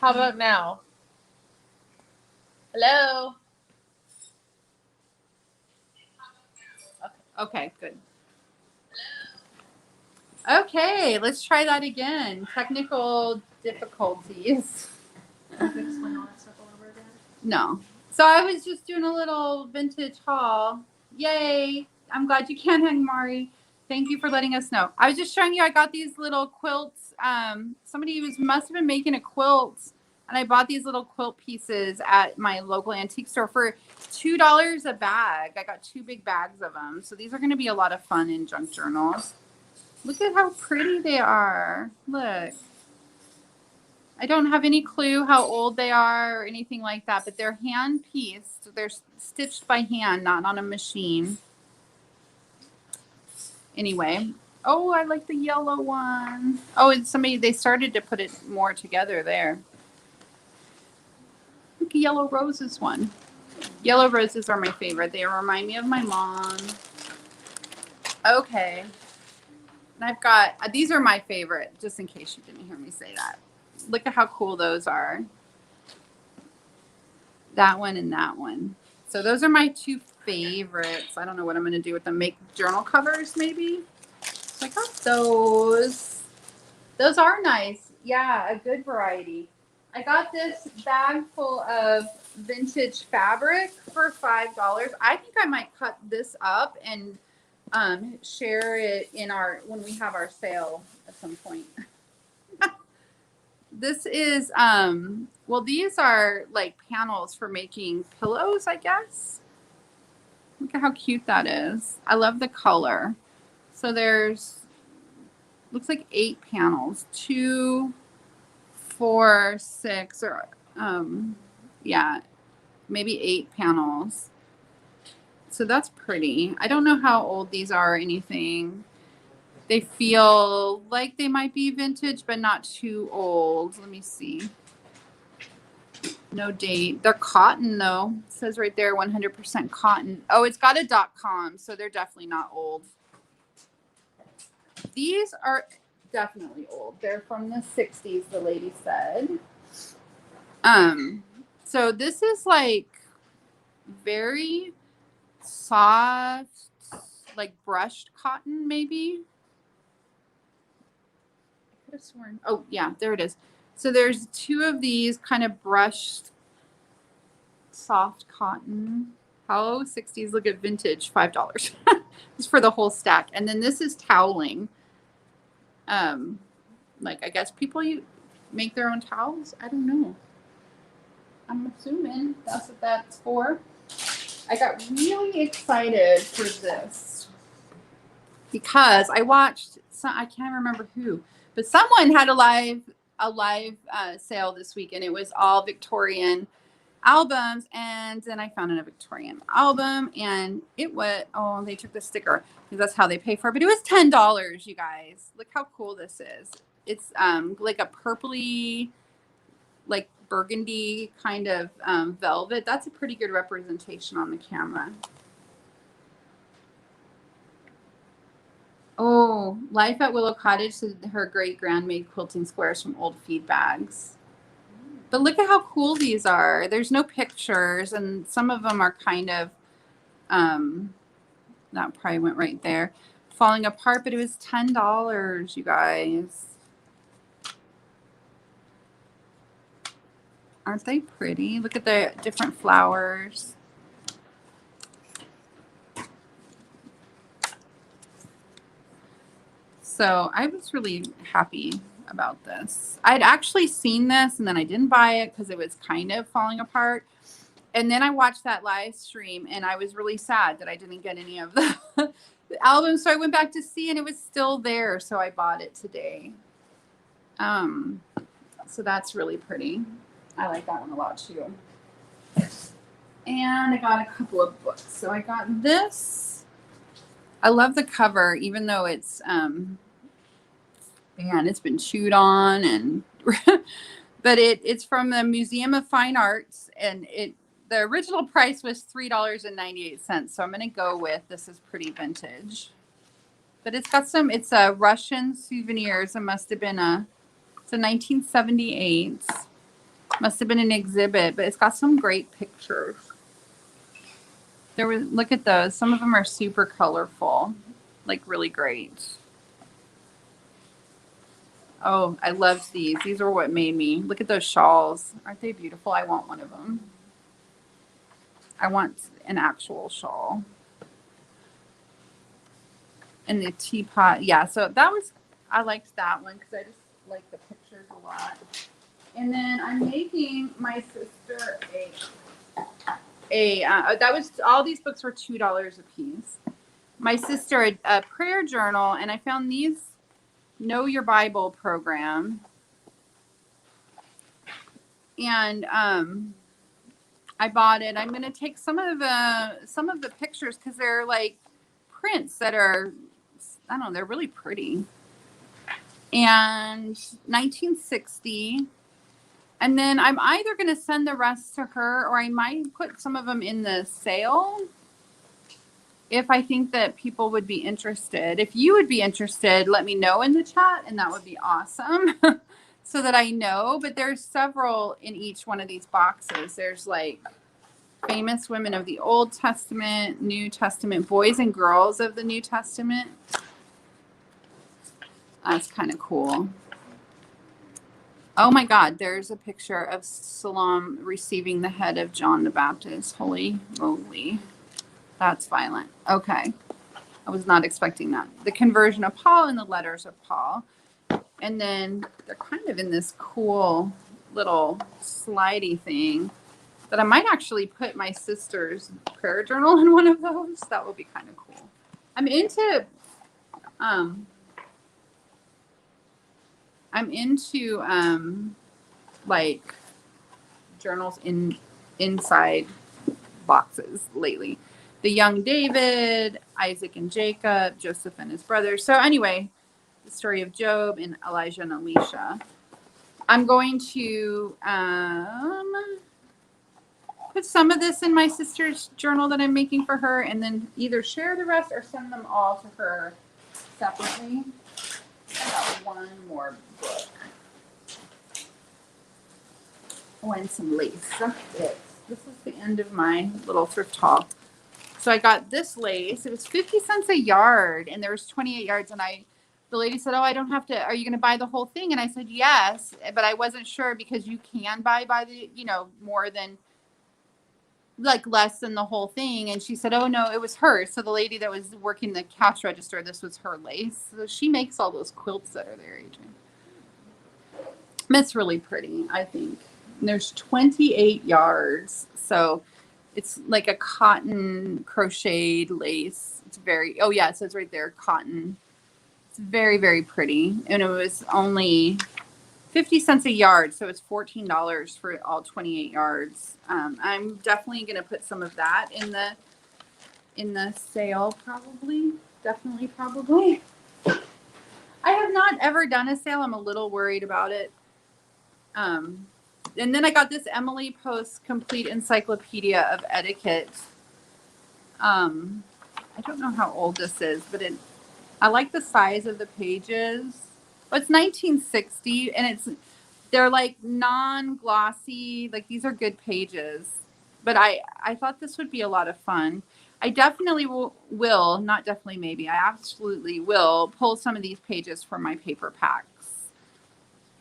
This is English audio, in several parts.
How about now? Hello? Okay, good. Okay, let's try that again. Technical difficulties. Have to explain all that stuff all over again? No. So I was just doing a little vintage haul. Yay. I'm glad you can hang, Mari. Thank you for letting us know. I was just showing you I got these little quilts. Somebody must have been making a quilt, and I bought these little quilt pieces at my local antique store for $2 a bag. I got 2 big bags of them. So these are going to be a lot of fun in junk journals. Look at how pretty they are. Look. I don't have any clue how old they are or anything like that, but they're hand pieced. They're stitched by hand, not on a machine. Anyway. Oh, I like the yellow one. Oh, and they started to put it more together there. Look, yellow roses one. Yellow roses are my favorite. They remind me of my mom. Okay. And I've got, these are my favorite, just in case you didn't hear me say that. Look at how cool those are. That one and that one. So those are my 2 favorites. I don't know what I'm going to do with them. Make journal covers, maybe. So I got those. Those are nice. Yeah, a good variety. I got this bag full of vintage fabric for $5. I think I might cut this up and share it in when we have our sale at some point. This is, well, these are like panels for making pillows, I guess. Look at how cute that is. I love the color. So looks like 8 panels. 2, 4, 6, or, yeah, maybe 8 panels. So that's pretty. I don't know how old these are or anything. They feel like they might be vintage, but not too old. Let me see. No date. They're cotton, though. It says right there, 100% cotton. Oh, it's got a .com, so they're definitely not old. These are definitely old. They're from the 60s, the lady said. So this is like very soft, like brushed cotton, maybe. I could have sworn. Oh, yeah, there it is. So there's 2 of these kind of brushed soft cotton. Hello, 60s. Look at vintage, $5. It's for the whole stack. And then this is toweling. Like, I guess people make their own towels. I don't know. I'm assuming that's what that's for. I got really excited for this because I watched I can't remember who, but someone had a live sale this week, and it was all Victorian albums. And then I found a Victorian album, and it was, oh, they took the sticker because that's how they pay for it. But it was $10, you guys. Look how cool this is. It's like a purpley, like burgundy kind of velvet. That's a pretty good representation on the camera. Oh, Life at Willow Cottage said her great-grand made quilting squares from old feed bags. But look at how cool these are. There's no pictures, and some of them are kind of, that probably went right there, falling apart, but it was $10, you guys. Aren't they pretty? Look at the different flowers. So I was really happy about this. I'd actually seen this, and then I didn't buy it because it was kind of falling apart. And then I watched that live stream, and I was really sad that I didn't get any of the albums. So I went back to see, and it was still there. So I bought it today. So that's really pretty. I like that one a lot too. And I got a couple of books. So I got this. I love the cover, even though it's, man, it's been chewed on, and but it's from the Museum of Fine Arts, and the original price was $3.98. So I'm going to go with, this is pretty vintage, but it's got it's a Russian souvenirs. It must have been it's a 1978. Must have been an exhibit, but it's got some great pictures. Look at those. Some of them are super colorful, like really great. Oh, I loved these. These are what made me. Look at those shawls. Aren't they beautiful? I want one of them. I want an actual shawl. And the teapot. Yeah, so I liked that one because I just like the pictures a lot. And then I'm making my sister all these books were $2 a piece. My sister a prayer journal, and I found these Know Your Bible program. And I bought it. I'm going to take some of the pictures because they're like prints that are, I don't know, they're really pretty. And 1960. And then I'm either going to send the rest to her or I might put some of them in the sale if I think that people would be interested. If you would be interested, let me know in the chat and that would be awesome so that I know. But there's several in each one of these boxes. There's like famous women of the Old Testament, New Testament, boys and girls of the New Testament. That's kind of cool. Oh my God, there's a picture of Salam receiving the head of John the Baptist. Holy moly. That's violent. Okay. I was not expecting that. The conversion of Paul and the letters of Paul. And then they're kind of in this cool little slidey thing that I might actually put my sister's prayer journal in one of those. That would be kind of cool. I'm into like journals inside boxes lately. The young David, Isaac and Jacob, Joseph and his brothers. So anyway, the story of Job and Elijah and Elisha. I'm going to put some of this in my sister's journal that I'm making for her and then either share the rest or send them all to her separately. I got one more book. Oh, and some lace. That's it. This is the end of my little thrift haul. So I got this lace. It was 50 cents a yard, and there was 28 yards. And the lady said, "Oh, I don't have to. Are you going to buy the whole thing?" And I said, "Yes," but I wasn't sure because you can buy the, more than like less than the whole thing. And she said, "Oh no, it was hers." So the lady that was working the cash register, this was her lace. So she makes all those quilts that are there, Adrian. It's really pretty, I think. And there's 28 yards, so it's like a cotton crocheted lace. It's it says right there, cotton. It's very, very pretty. And it was only 50 cents a yard, so it's $14 for all 28 yards. I'm definitely going to put some of that in the sale, probably. Definitely, probably. I have not ever done a sale. I'm a little worried about it. And then I got this Emily Post Complete Encyclopedia of Etiquette. I don't know how old this is, but I like the size of the pages. Well, it's 1960, and they're like non-glossy. Like these are good pages, but I thought this would be a lot of fun. I definitely will, not definitely, maybe. I absolutely will pull some of these pages from my paper packs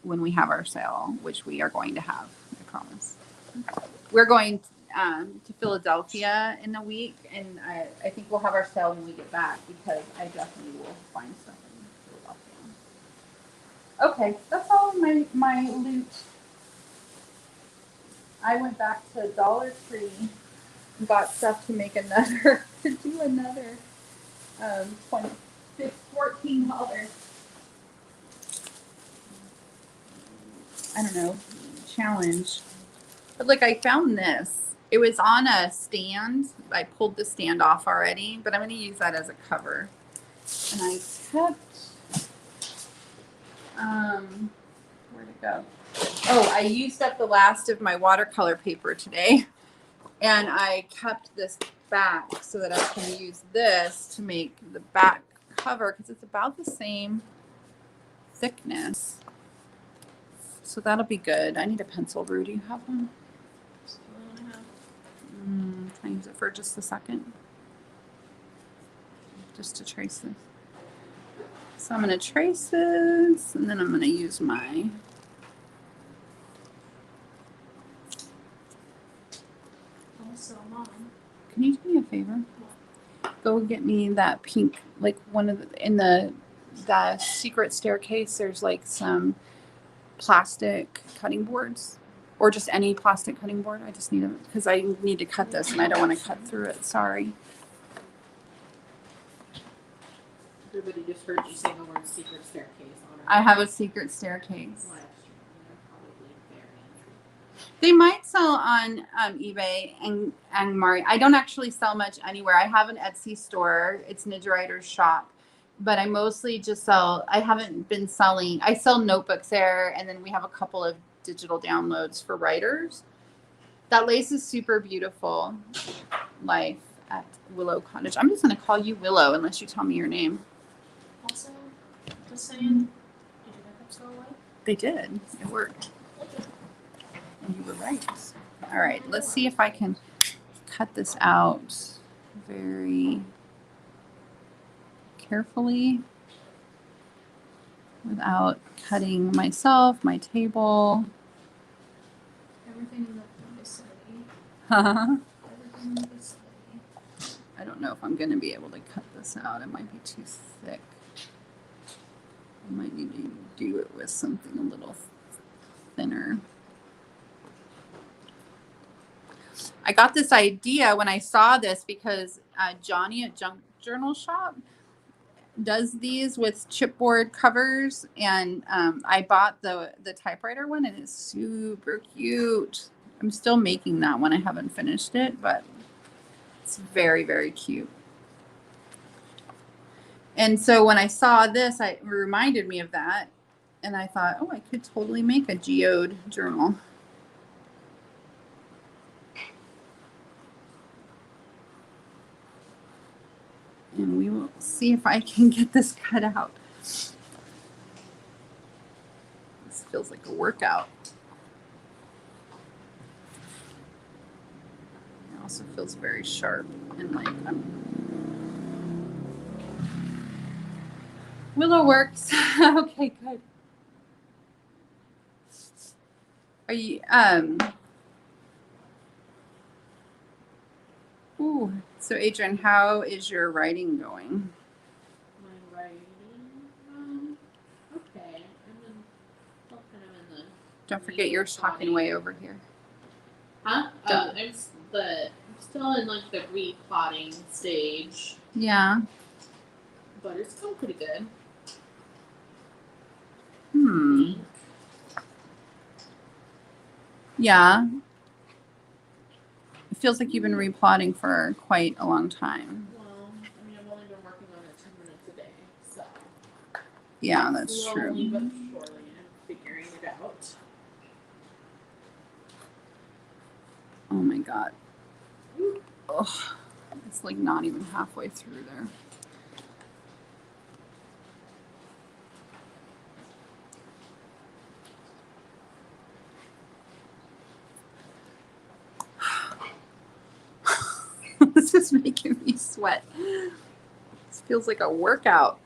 when we have our sale, which we are going to have, I promise. We're going to Philadelphia in a week, and I think we'll have our sale when we get back because I definitely will find stuff in Philadelphia. Okay, that's all my loot. I went back to Dollar Tree and bought stuff to make another, to do another $14. I don't know, challenge. But look, I found this. It was on a stand. I pulled the stand off already, but I'm going to use that as a cover. And I kept, where'd it go? Oh, I used up the last of my watercolor paper today. And I kept this back so that I can use this to make the back cover because it's about the same thickness. So that'll be good. I need a pencil, Rue. Do you have one? That's the only one I have. Can I use it for just a second? Just to trace this. So I'm going to trace this, and then I'm going to use my... Also, Mom. Can you do me a favor? Go get me that pink, like one of the, in the secret staircase, there's like some plastic cutting boards, or just any plastic cutting board. I just need them because I need to cut this and I don't want to cut through it. Sorry. Everybody just heard you say the word secret staircase on I have a secret staircase. live stream. They're probably very intrigued. They might sell on eBay and Mari. I don't actually sell much anywhere. I have an Etsy store. It's Ninja Writer's Shop. But I mostly just sell, I haven't been selling, I sell notebooks there, and then we have a couple of digital downloads for writers. That lace is super beautiful. Life at Willow Cottage. I'm just going to call you Willow unless you tell me your name. Also, just saying, did your hiccups go away? They did. It worked. And you were right. All right, let's see if I can cut this out very carefully without cutting myself, my table. Everything in the vicinity. I Everything in the vicinity. don't know if I'm going to be able to cut this out. It might be too thick. I might need to do it with something a little thinner. I got this idea when I saw this because Johnny at Junk Journal Shop does these with chipboard covers, and I bought the typewriter one, and it's super cute. I'm still making that one. I haven't finished it, but it's very, very cute. And so when I saw this, it reminded me of that, and I thought, oh, I could totally make a geode journal. And we will see if I can get this cut out. This feels like a workout. It also feels very sharp and like Willow works. Okay, good. Are you Ooh. So Adrian, how is your writing going? My writing, okay. Still kind of in the. Don't forget you're talking way over here. Huh? Don't- I'm still in like the replotting stage, Yeah. but it's still pretty good. Yeah. It feels like you've been replotting for quite a long time. Well, I mean, I've only been working on it 10 minutes a day, so. Yeah, that's Slowly true. but surely, I'm figuring it out. Oh my God. Oh, it's like not even halfway through there. This is making me sweat. This feels like a workout.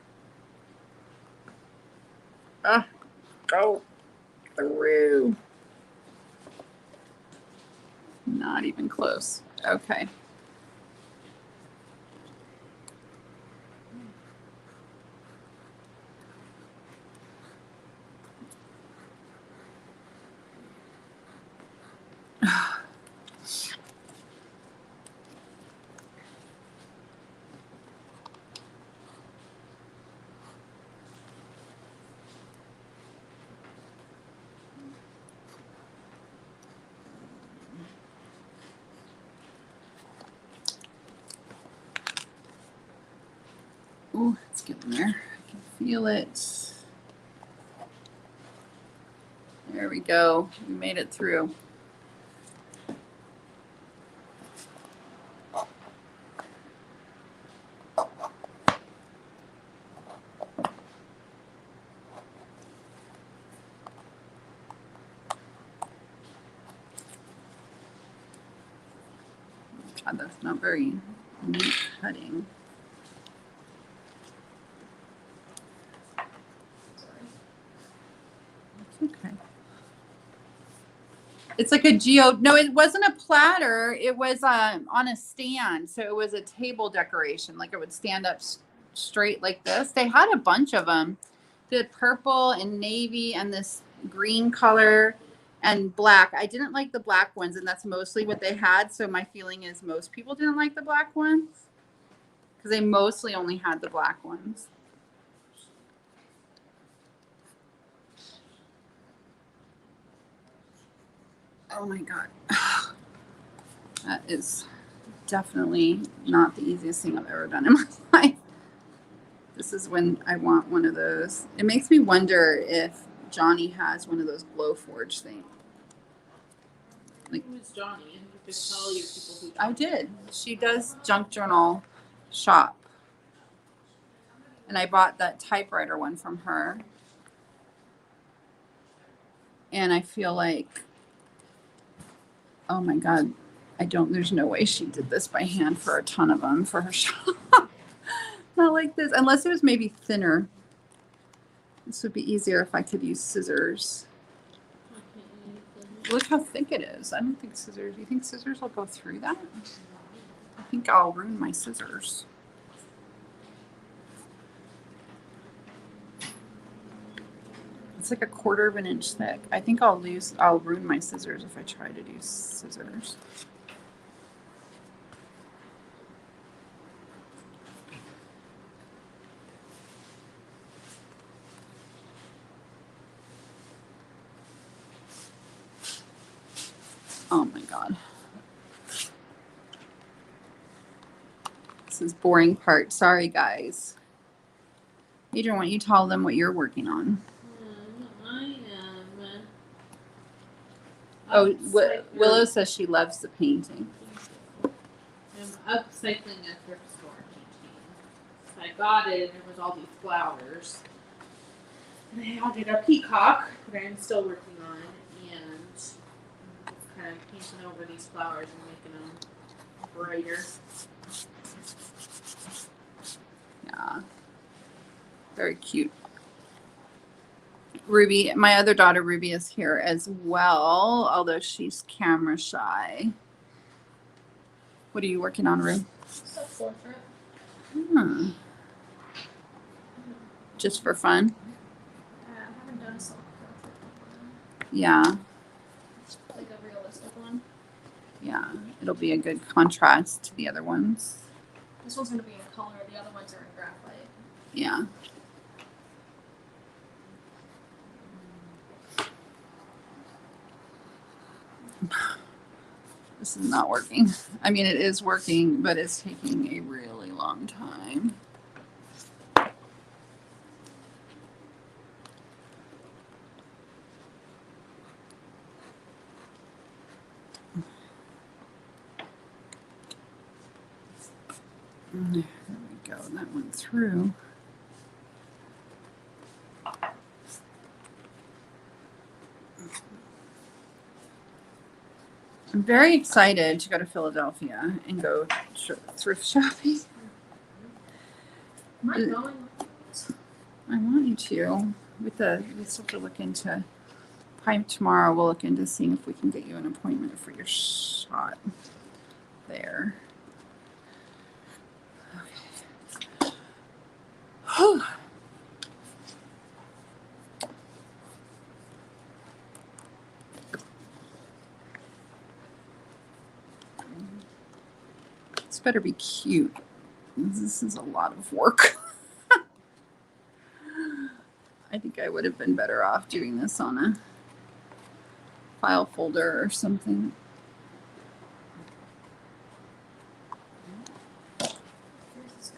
Go through. Not even close. Okay. Oh, it's getting there. I can feel it. There we go. We made it through. God, that's not very neat cutting. Sorry. It's okay. It's like a no, it wasn't a platter. It was on a stand. So it was a table decoration. Like it would stand up straight like this. They had a bunch of them. They had purple and navy and this green color and black. I didn't like the black ones, and that's mostly what they had. So my feeling is most people didn't like the black ones because they mostly only had the black ones. Oh my God. That is definitely not the easiest thing I've ever done in my life. This is when I want one of those. It makes me wonder if Johnny has one of those Glowforge things. Like, who is Johnny? You could tell you people who. I did. She does junk journal shop. And I bought that typewriter one from her. And I feel like, oh my God, there's no way she did this by hand for a ton of them for her shop. Not like this, unless it was maybe thinner. This would be easier if I could use scissors. Look how thick it is. I don't think scissors, you think scissors will go through that? I think I'll ruin my scissors. It's like a 1/4 of an inch thick. I think I'll ruin my scissors if I try to do scissors. Oh my God. This is boring part. Sorry, guys. Adrian, why don't you tell them what you're working on? I am. Willow says she loves the painting. I'm upcycling a thrift store painting. So I got it, and there was all these flowers. And I added a peacock that I'm still working on, and I'm just kind of painting over these flowers and making them brighter. Yeah. Very cute. Ruby, my other daughter Ruby is here as well, although she's camera shy. What are you working on, Ruby? Self-portrait. Just for fun? I haven't done a self-portrait before. Yeah. Like a realistic one. Yeah. It'll be a good contrast to the other ones. This one's going to be in color. The other ones are in graphite. Yeah. This is not working. I mean, it is working, but it's taking a really long time. There we go. That went through. I'm very excited to go to Philadelphia and go thrift shopping. Am I going? I want you to. We still have to look into. Probably tomorrow we'll look into seeing if we can get you an appointment for your shot there. Okay. Whew. This better be cute. This is a lot of work. I think I would have been better off doing this on a file folder or something. This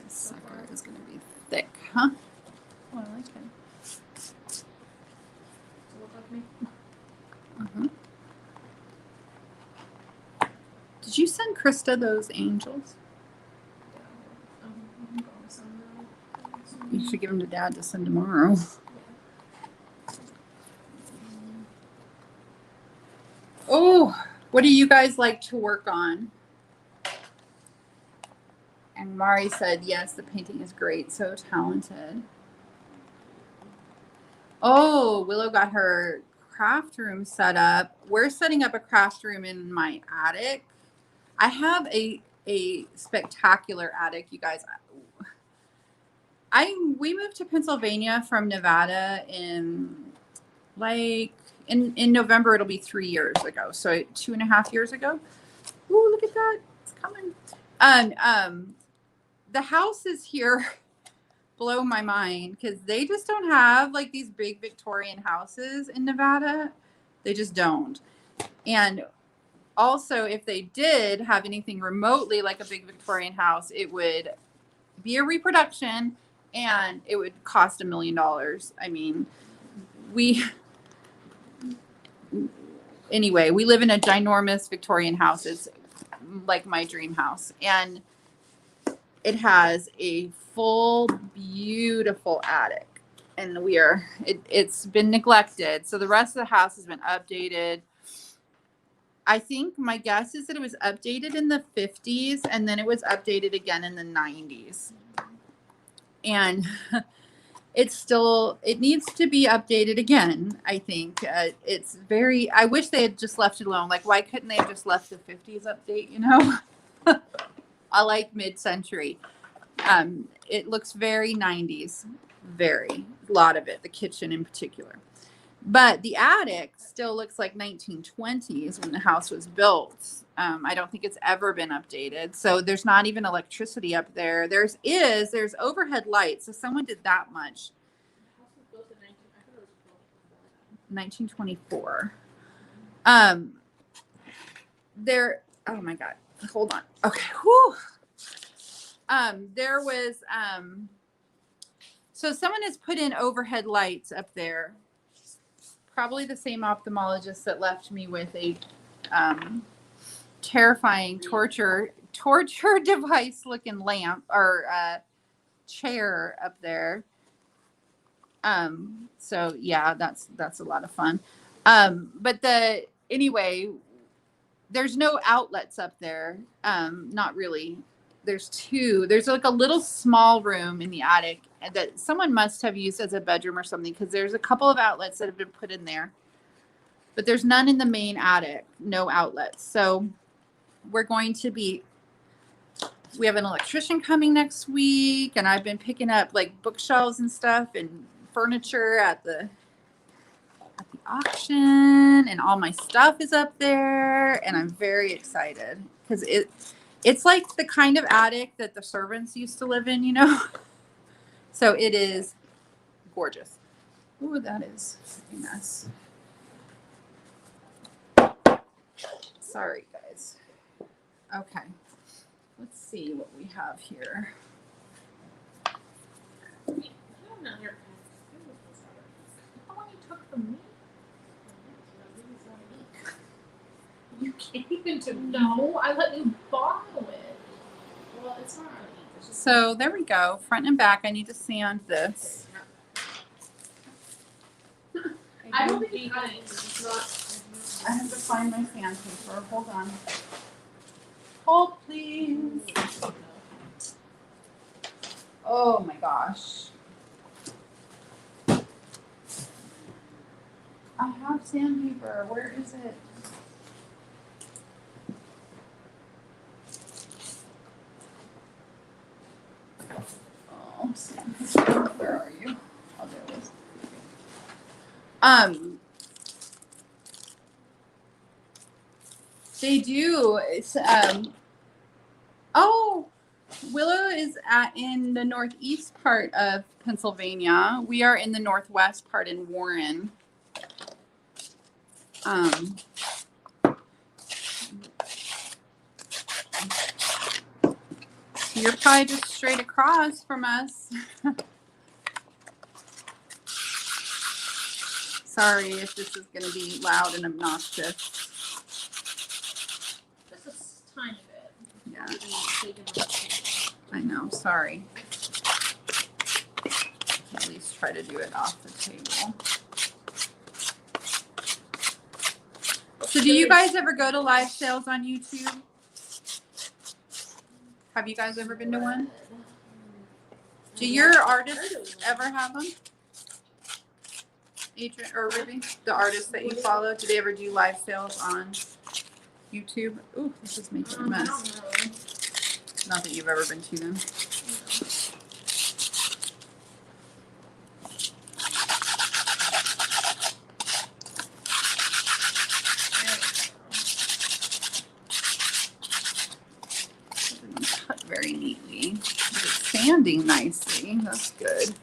sucker is going to be thick, huh? Oh, I like it. Does it look like me? Uh-huh. Did you send Krista those angels? I'm going to send them. You should give them to Dad to send tomorrow. Oh, what do you guys like to work on? And Mari said, yes, the painting is great. So talented. Oh, Willow got her craft room set up. We're setting up a craft room in my attic. I have a spectacular attic, you guys. We moved to Pennsylvania from Nevada in November. It'll be 3 years ago. So 2.5 years ago. Ooh, look at that. It's coming. And the houses here blow my mind because they just don't have like these big Victorian houses in Nevada. They just don't. And also, if they did have anything remotely like a big Victorian house, it would be a reproduction and it would cost $1 million. I mean, we live in a ginormous Victorian house. It's like my dream house. And it has a full, beautiful attic. And it's been neglected. So the rest of the house has been updated. I think my guess is that it was updated in the 50s and then it was updated again in the 90s. And it needs to be updated again, I think. I wish they had just left it alone. Like, why couldn't they have just left the 50s update, you know? I like mid-century. It looks very 90s, a lot of it, the kitchen in particular. But the attic still looks like 1920s when the house was built. I don't think it's ever been updated. So there's not even electricity up there. There's overhead lights. So someone did that much. 1924. Oh my God. Hold on. Okay. Whew. There was, so someone has put in overhead lights up there. Probably the same ophthalmologist that left me with a terrifying torture device looking lamp or chair up there. So yeah, that's a lot of fun. But anyway, there's no outlets up there. Not really. There's like a little small room in the attic that someone must have used as a bedroom or something, because there's a couple of outlets that have been put in there, but there's none in the main attic, no outlets. So we have an electrician coming next week, and I've been picking up like bookshelves and stuff and furniture at the auction, and all my stuff is up there, and I'm very excited because it's like the kind of attic that the servants used to live in, you know? So it is gorgeous. Ooh, that is a mess. Sorry, guys. Okay. Let's see what we have here. You can't even no, I let you borrow it. Well, it's not really. So there we go. Front and back. I need to sand this. I don't think it's not. I have to find my sandpaper. Hold on. Hold, please. Oh my gosh. I have sandpaper. Where is it? Oh, sandpaper. Where are you? Oh, there it is. They do. It's Willow is in the northeast part of Pennsylvania. We are in the northwest part in Warren. You're probably just straight across from us. Sorry if this is going to be loud and obnoxious. Just a tiny bit. Yeah. I know. Sorry. At least try to do it off the table. So do you guys ever go to live sales on YouTube? Have you guys ever been to one? Do your artists ever have them? Adrian or Ruby? The artists that you follow, do they ever do live sales on YouTube? Ooh, this is making a I mess. don't know. Not that you've ever been to them. Cut very neatly. It's sanding nicely. That's good.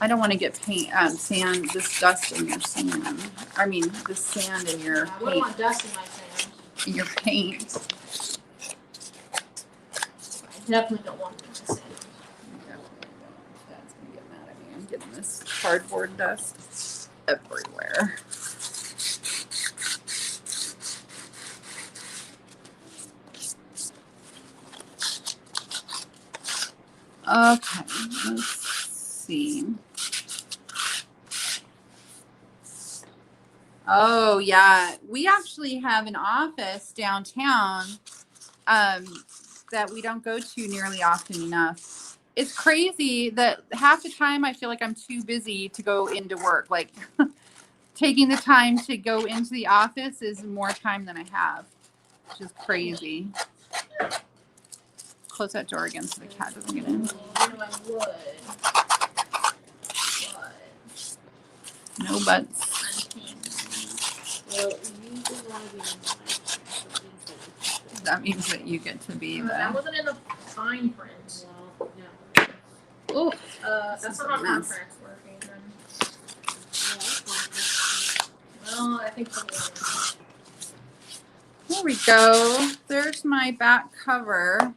I don't want to get paint, sand, this dust in your sand. I mean, this sand in your I wouldn't paint. want dust in my sand. In your paint. I definitely don't want it in my sand. Dad's gonna get mad at me. I'm getting this cardboard dust everywhere. Okay, let's see. Oh yeah, we actually have an office downtown that we don't go to nearly often enough. It's crazy that half the time I feel like I'm too busy to go into work. Like taking the time to go into the office is more time than I have, which is crazy. Close that door again so the cat doesn't get in. I would. But No buts. Well, you didn't want to be in That means that you get to be that the. wasn't in the fine print. well, no. Oh, That's is not a how mess. contracts work, Adrian. Well, I think so. There we go. There's my back cover.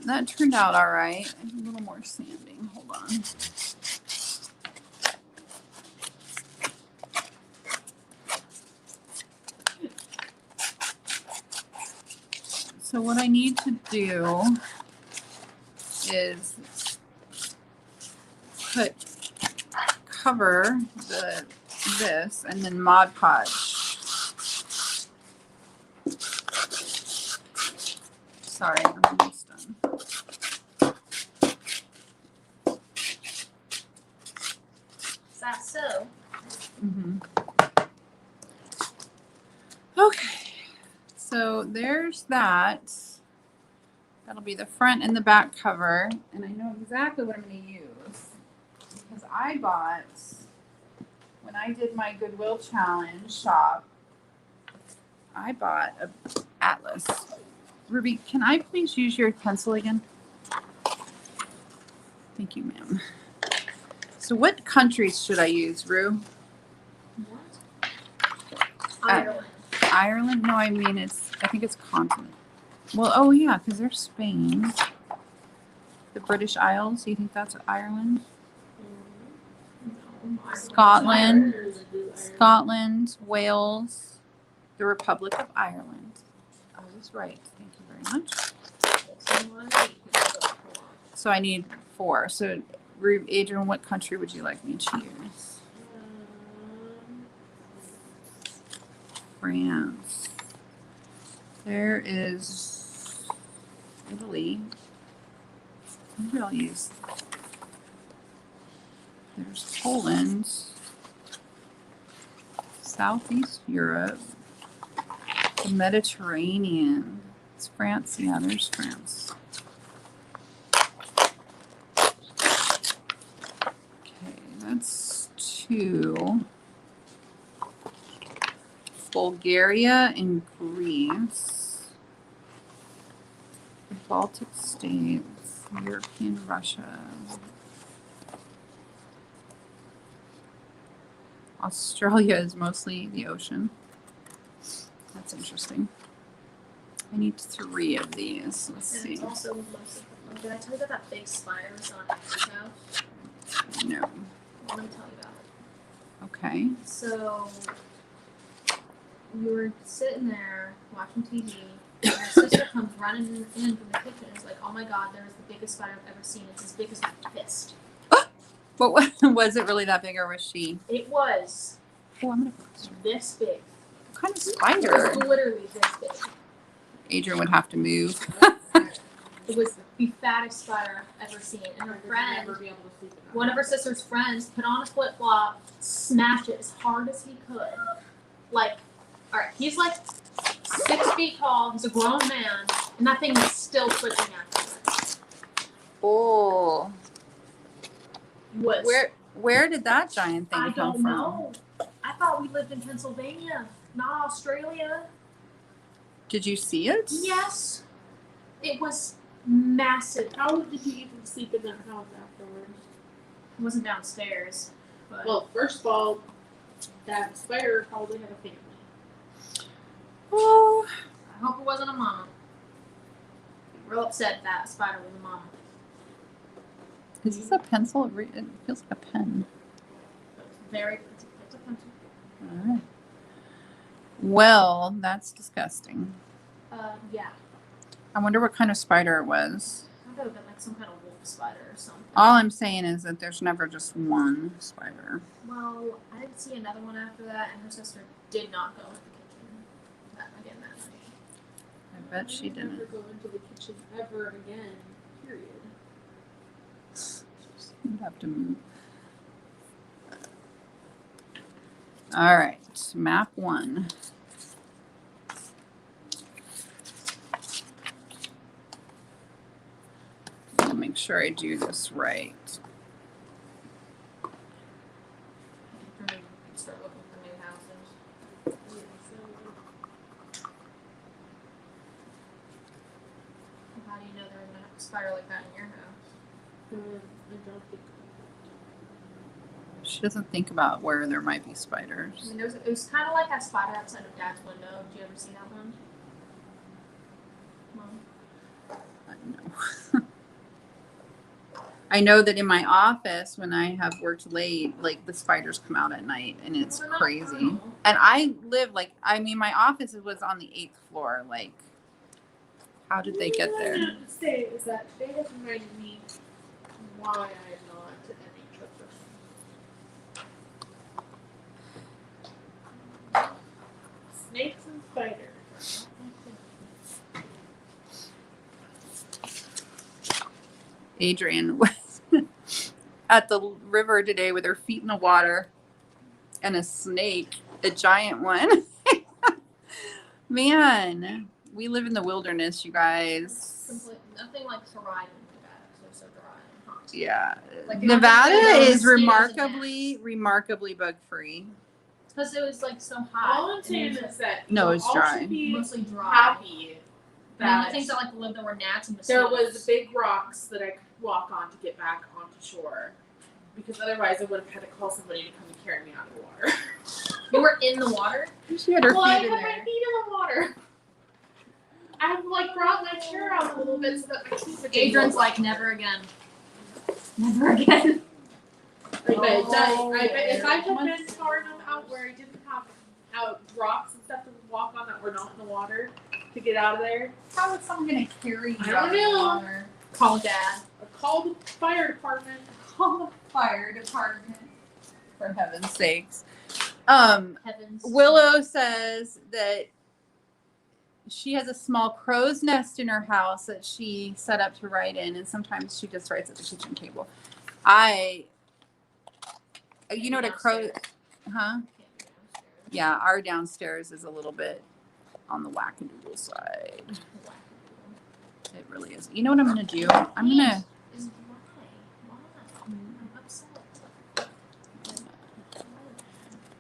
That turned out all right. A little more sanding. Hold on. So what I need to do is cover this and then Mod Podge. Sorry, I'm almost done. Is that so? Mm-hmm. Okay, so there's that. That'll be the front and the back cover, and I know exactly what I'm going to use because I bought, when I did my Goodwill Challenge shop, I bought a atlas. Ruby, can I please use your pencil again? Thank you, ma'am. So what countries should I use, Rue? What? Ireland. Ireland? No, I mean I think it's continent. Well, oh yeah, because there's Spain. The British Isles, do you think that's Ireland? No, Scotland. Ireland. Scotland, Wales, the Republic of Ireland. I was right. Thank you very much. So I need 4. So, Adrian, what country would you like me to use? France. There is Italy. Maybe I'll use. There's Poland. Southeast Europe. The Mediterranean. It's France. Yeah, there's France. Okay, that's 2. Bulgaria and Greece. The Baltic states. European Russia. Australia is mostly the ocean. That's interesting. I need 3 of these. Let's And see. it's also mostly. Did I tell you about that big spider we saw in Amber's house? No. Let me tell you about it. Okay. So we were sitting there watching TV, and our sister comes running in from the kitchen and is like, "Oh my God, there is the biggest spider I've ever seen. It's as big as my fist." But was it really that big, or was she? It was. Oh, I'm gonna. This big. What kind of It was spider? literally this big. Adrian would have to move. It was the fattest spider I've ever seen. And her friend, Never be able to sleep in that one of her house. sister's friends, put on a flip flop, smashed it as hard as he could. Like, all right, he's like 6 feet tall. He's a grown man, and that thing is still twitching afterwards. Oh. Was Where did that giant thing I come don't from? know. I thought we lived in Pennsylvania, not Australia. Did you see it? Yes, it was massive. How did you even sleep in that house afterwards? It wasn't downstairs, but Well, first of all, that spider probably had a family. Oh. I hope it wasn't a mama. I'm real upset that spider was a mama. Is this a pencil? It feels like a pen. But it's very, it's a pencil. All right. Well, that's disgusting. Yeah. I wonder what kind of spider it was. I thought it would have been like some kind of wolf spider or something. All I'm saying is that there's never just one spider. Well, I didn't see another one after that, and her sister did not go into the kitchen that night. I bet she didn't. Never go into the kitchen ever again. Period. You'd have to move. All right, map 1. I'll make sure I do this right. Start looking for new houses. How do you know there isn't a spider like that in your house? I don't think She doesn't think about where there might be I spiders. mean, it was kind of like that spider outside of Dad's window. Did you ever see that one? Mom? I know. I know that in my office, when I have worked late, like the spiders come out at night and it's Well, they're not crazy. normal. And I live my office was on the 8th floor. Like, how did they get What I there? wanted to say is that they have reminded me why I'm not an intro person. Snakes and spiders. Adrian was at the river today with her feet in the water and a snake, a giant one. Man, we live in the wilderness, you guys. Nothing like to ride in Nevada because they're so dry and hot. Yeah. Like, the Nevada only thing is those remarkably bug free. Because it was like so hot. All I'm saying is that No, you it's all dry. should be mostly dry. happy The only that things that like lived there were gnats and there mosquitoes. was big rocks that I could walk on to get back onto shore. Because otherwise I would have had to call somebody to come and carry me out of the water. You were in the water. She had her Well, I feet had in my there. feet in the water. I've like brought my chair out a little bit so that my feet would Adrian's like, never again. Never again. I bet if I had Oh. been far enough out where I didn't have out rocks and stuff to walk on that were not in the water to get out of there, How is someone going to carry you I out of don't the know. water? Call Dad. I called the fire department. Call the fire department. For heaven's sakes. Heavens. Willow says that she has a small crow's nest in her house that she set up to write in, and sometimes she just writes at the kitchen table. You know what a crow, huh? Can't be downstairs. Yeah, our downstairs is a little bit on the wackadoodle side. It really is. You know what I'm gonna do? I'm gonna. Is why? I'm upset.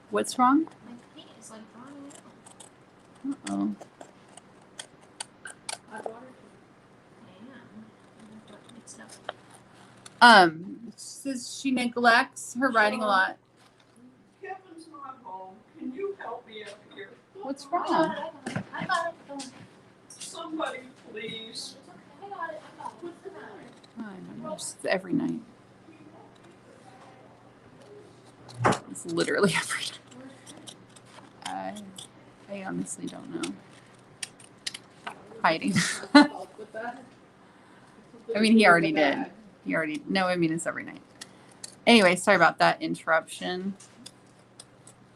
What's wrong? My paint is like drying out. Uh-oh. Hot water. I am. Mixed up. Says she neglects her writing a lot. Kevin's not home. Can you help me up here? What's I wrong? got it. I got it. Don't worry. Somebody, please. It's okay. I got it. What's the matter? I don't know. It's every night. It's literally every night. I honestly don't know. Hiding. With that. I mean, he already did. No, I mean, it's every night. Anyway, sorry about that interruption.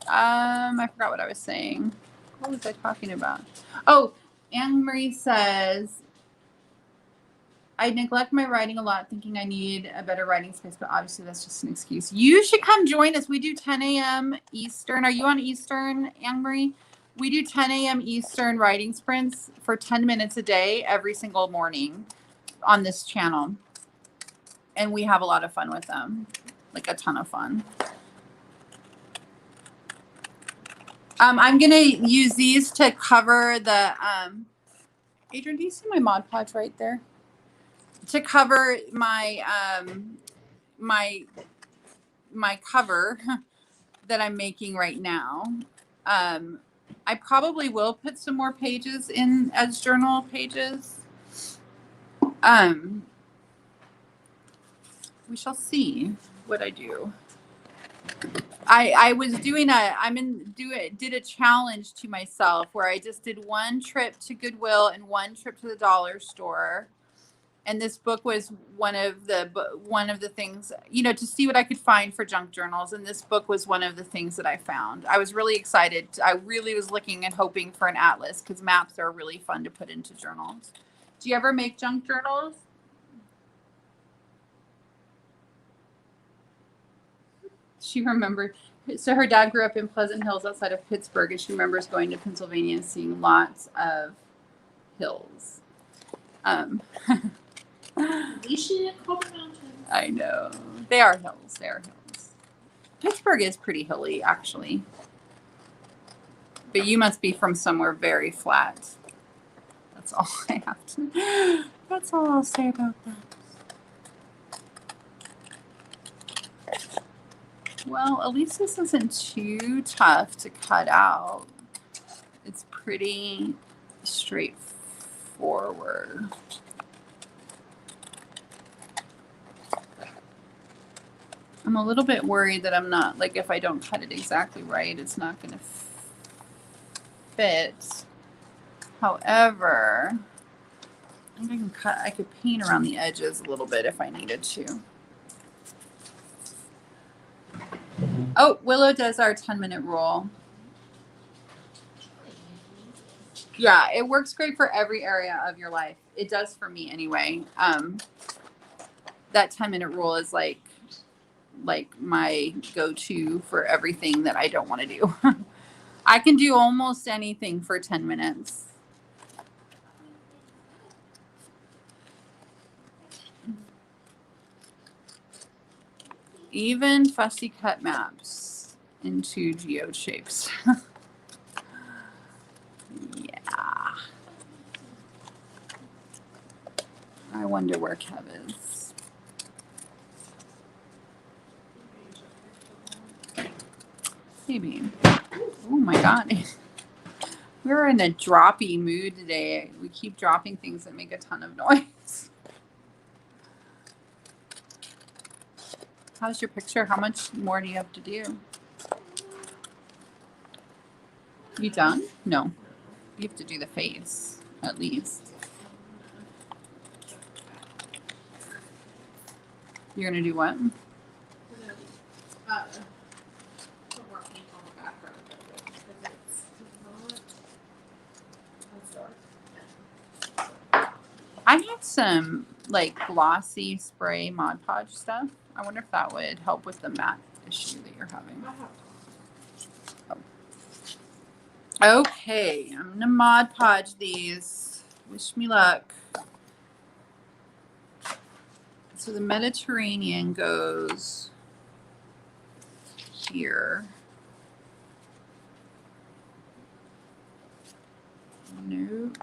I forgot what I was saying. What was I talking about? Oh, Anne Marie says, I neglect my writing a lot, thinking I need a better writing space, but obviously that's just an excuse. You should come join us. We do 10 a.m. Eastern. Are you on Eastern, Anne Marie? We do 10 a.m. Eastern writing sprints for 10 minutes a day every single morning on this channel. And we have a lot of fun with them, like a ton of fun. I'm going to use these to cover the, Adrian, do you see my Mod Podge right there? To cover my, my cover that I'm making right now. I probably will put some more pages in as journal pages. We shall see what I do. I was doing did a challenge to myself where I just did one trip to Goodwill and one trip to the dollar store. And this book was one of the things, you know, to see what I could find for junk journals. And this book was one of the things that I found. I was really excited. I really was looking and hoping for an atlas because maps are really fun to put into journals. Do you ever make junk journals? She remembered. So her dad grew up in Pleasant Hills outside of Pittsburgh, and she remembers going to Pennsylvania and seeing lots of hills. At least she didn't call them mountains. I know. They are hills. They are hills. Pittsburgh is pretty hilly, actually. But you must be from somewhere very flat. That's all I have to. That's all I'll say about that. Well, at least this isn't too tough to cut out. It's pretty straightforward. I'm a little bit worried that I'm not, like, if I don't cut it exactly right, it's not going to fit. However, I think I could paint around the edges a little bit if I needed to. Oh, Willow does our 10-minute rule. Yeah, it works great for every area of your life. It does for me anyway. That 10-minute rule is like my go-to for everything that I don't want to do. I can do almost anything for 10 minutes. Even fussy cut maps into geode shapes. Yeah. I wonder where Kev is. Maybe. Oh my God. We're in a droppy mood today. We keep dropping things that make a ton of noise. How's your picture? How much more do you have to do? You done? No. You have to do the face, at least. You're going to do what? Put more paint on the background of it because it's not. I have some like glossy spray Mod Podge stuff. I wonder if that would help with the matte issue that you're having. Okay, I'm gonna Mod Podge these. Wish me luck. So the Mediterranean goes here. No.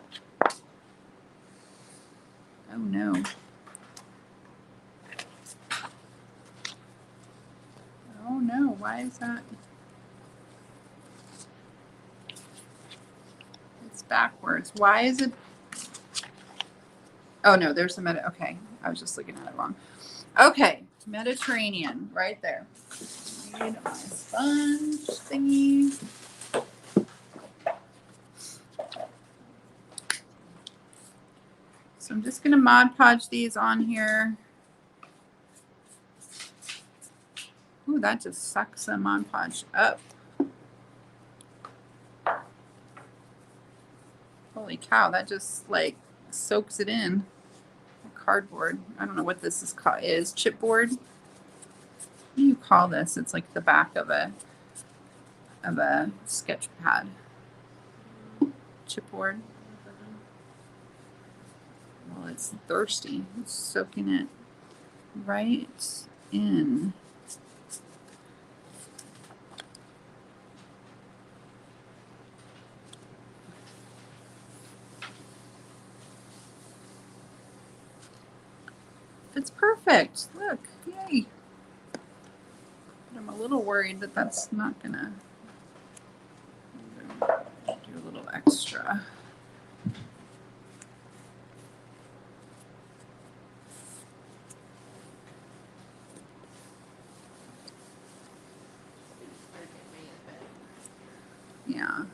Oh no. Oh no, why is that? It's backwards. Why is it? Oh no, there's the okay. I was just looking at it wrong. Okay, Mediterranean, right there. Need my sponge thingy. So I'm just gonna Mod Podge these on here. Ooh, that just sucks the Mod Podge up. cow, that just like soaks it in. Cardboard. I don't know what this is called. Is chipboard? What do you call this? It's like the back of a sketch pad. Chipboard. Well, it's thirsty. It's soaking it right in. It's perfect. Look, yay. But I'm a little worried that that's not gonna do a little extra. Yeah.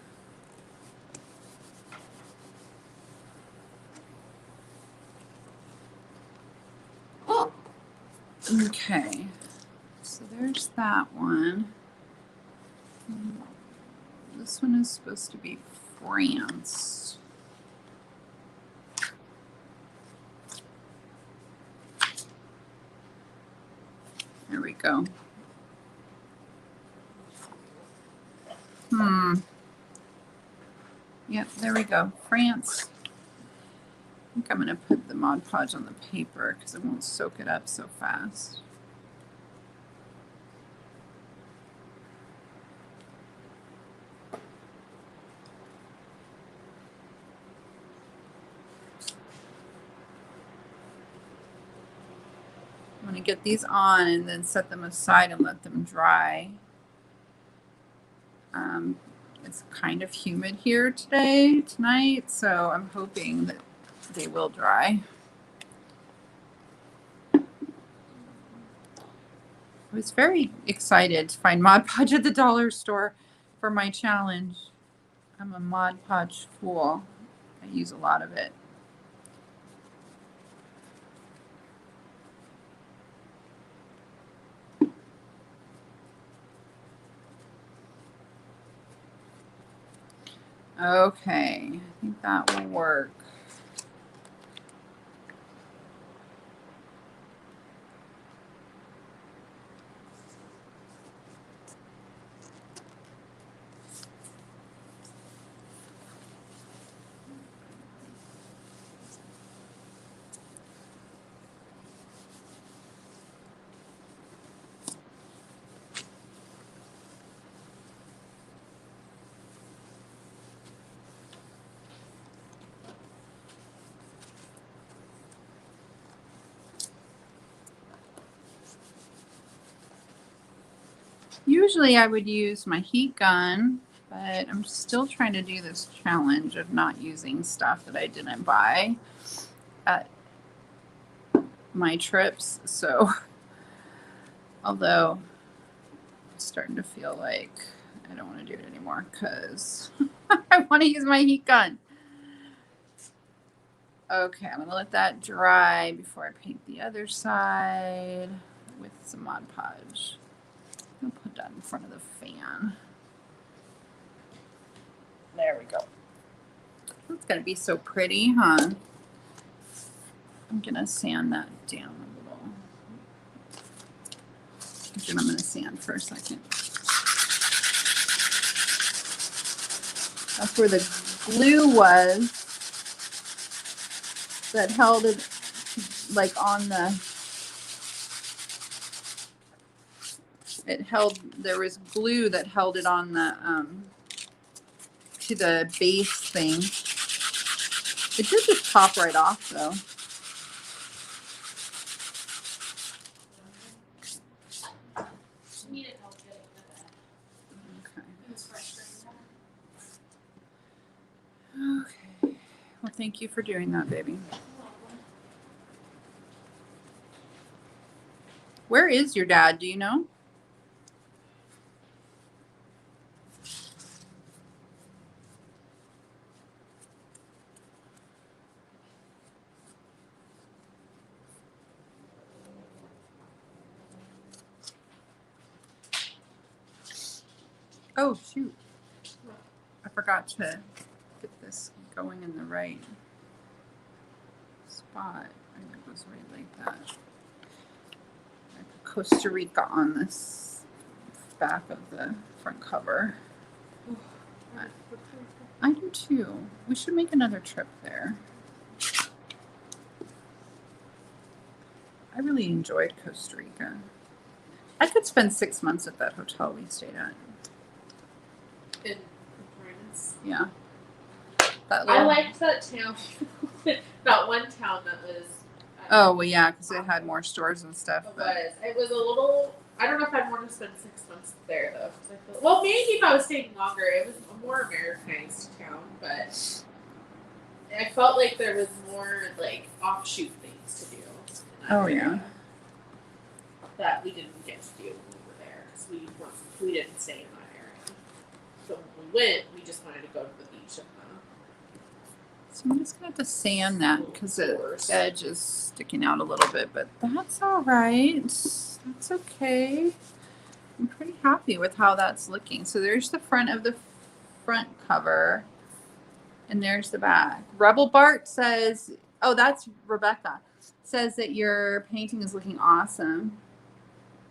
Okay. So there's that one. This one is supposed to be France. There we go. Yep, there we go. France. I think I'm going to put the Mod Podge on the paper because it won't soak it up so fast. I'm going to get these on and then set them aside and let them dry. It's kind of humid here tonight, so I'm hoping that they will dry. I was very excited to find Mod Podge at the dollar store for my challenge. I'm a Mod Podge fool. I use a lot of it. Okay, I think that will work. Usually I would use my heat gun, but I'm still trying to do this challenge of not using stuff that I didn't buy at my trips. So, although I'm starting to feel like I don't want to do it anymore because I want to use my heat gun. Okay, I'm going to let that dry before I paint the other side with some Mod Podge. I'm going to put that in front of the fan. There we go. It's going to be so pretty, huh? I'm going to sand that down a little. Then I'm going to sand for a second. That's where the glue was that held it like on the, there was glue that held it on the, to the base thing. It did just pop right off though. Needed help getting to that. Okay. It was frustrating. Okay. Well, thank you for doing that, baby. Where is your dad? Do you know? Oh, shoot. I forgot to get this going in the right spot. I think it was right like that. I put Costa Rica on this back of the front cover. I do too. We should make another trip there. I really enjoyed Costa Rica. I could spend 6 months at that hotel we stayed at. In France. Yeah. That I little... liked that town. That one town that was. Oh, well, yeah, because it had more stores and stuff. It was a little. I don't know if I'd want to spend 6 months there though. 'Cause I feel, well, maybe if I was staying longer, it was a more Americanized town, but I felt like there was more like offshoot things to do. in that Oh, area yeah. That we didn't get to do when we were there because we didn't stay in that area. So when we went, we just wanted to go to the beach and So I'm just going to have to sand that because the edge is sticking out a little bit, but that's all right. That's okay. I'm pretty happy with how that's looking. So there's the front of the front cover, and there's the back. Rebel Bart says, oh, that's Rebecca, says that your painting is looking awesome.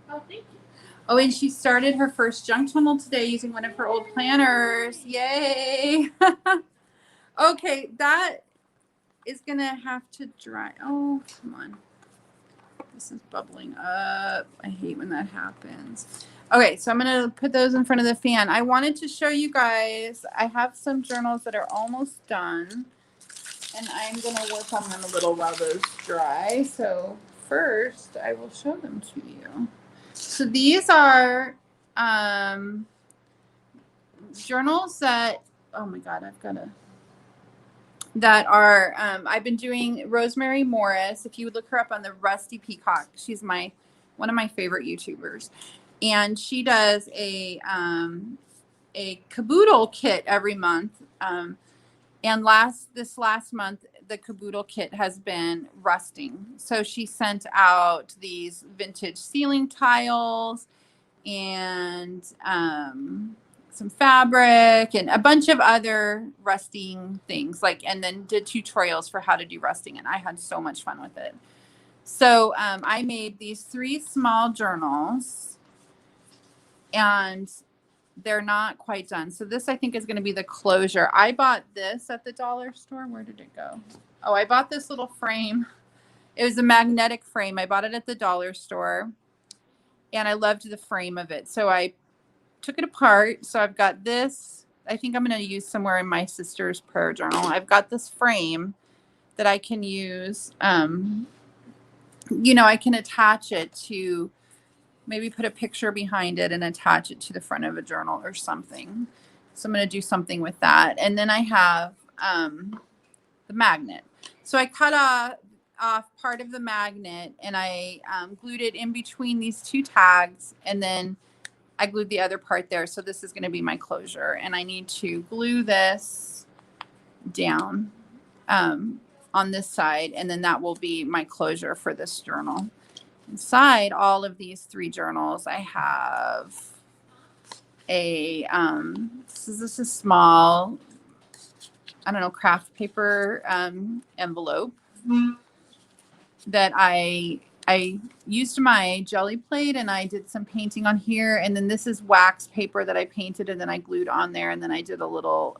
oh, thank you. Oh, and she started her first junk tunnel today using one of her old planners. Yay! Okay, that is going to have to dry. Oh, come on. This is bubbling up. I hate when that happens. Okay, so I'm going to put those in front of the fan. I wanted to show you guys, I have some journals that are almost done, and I'm going to work on them a little while those dry. So first, I will show them to you. So these are journals that, oh my God, I've got to, that are, I've been doing Rosemary Morris. If you would look her up on the Rusty Peacock, she's one of my favorite YouTubers. And she does a caboodle kit every month. And this last month, the caboodle kit has been rusting. So she sent out these vintage ceiling tiles and some fabric and a bunch of other rusting things, and then did tutorials for how to do rusting, and I had so much fun with it. So I made these 3 small journals, and they're not quite done. So this, I think, is going to be the closure. I bought this at the dollar store. Where did it go? Oh, I bought this little frame. It was a magnetic frame. I bought it at the dollar store, and I loved the frame of it. So I took it apart. So I've got this, I think I'm going to use somewhere in my sister's prayer journal. I've got this frame that I can use. I can attach it to, maybe put a picture behind it and attach it to the front of a journal or something. So I'm going to do something with that. And then I have the magnet. So I cut off part of the magnet, and I glued it in between these 2 tags, and then I glued the other part there. So this is going to be my closure, and I need to glue this down on this side, and then that will be my closure for this journal. Inside all of these 3 journals, I have a this is a small, I don't know, craft paper envelope that I used my jelly plate, and I did some painting on here. And then this is wax paper that I painted and then I glued on there. And then I did a little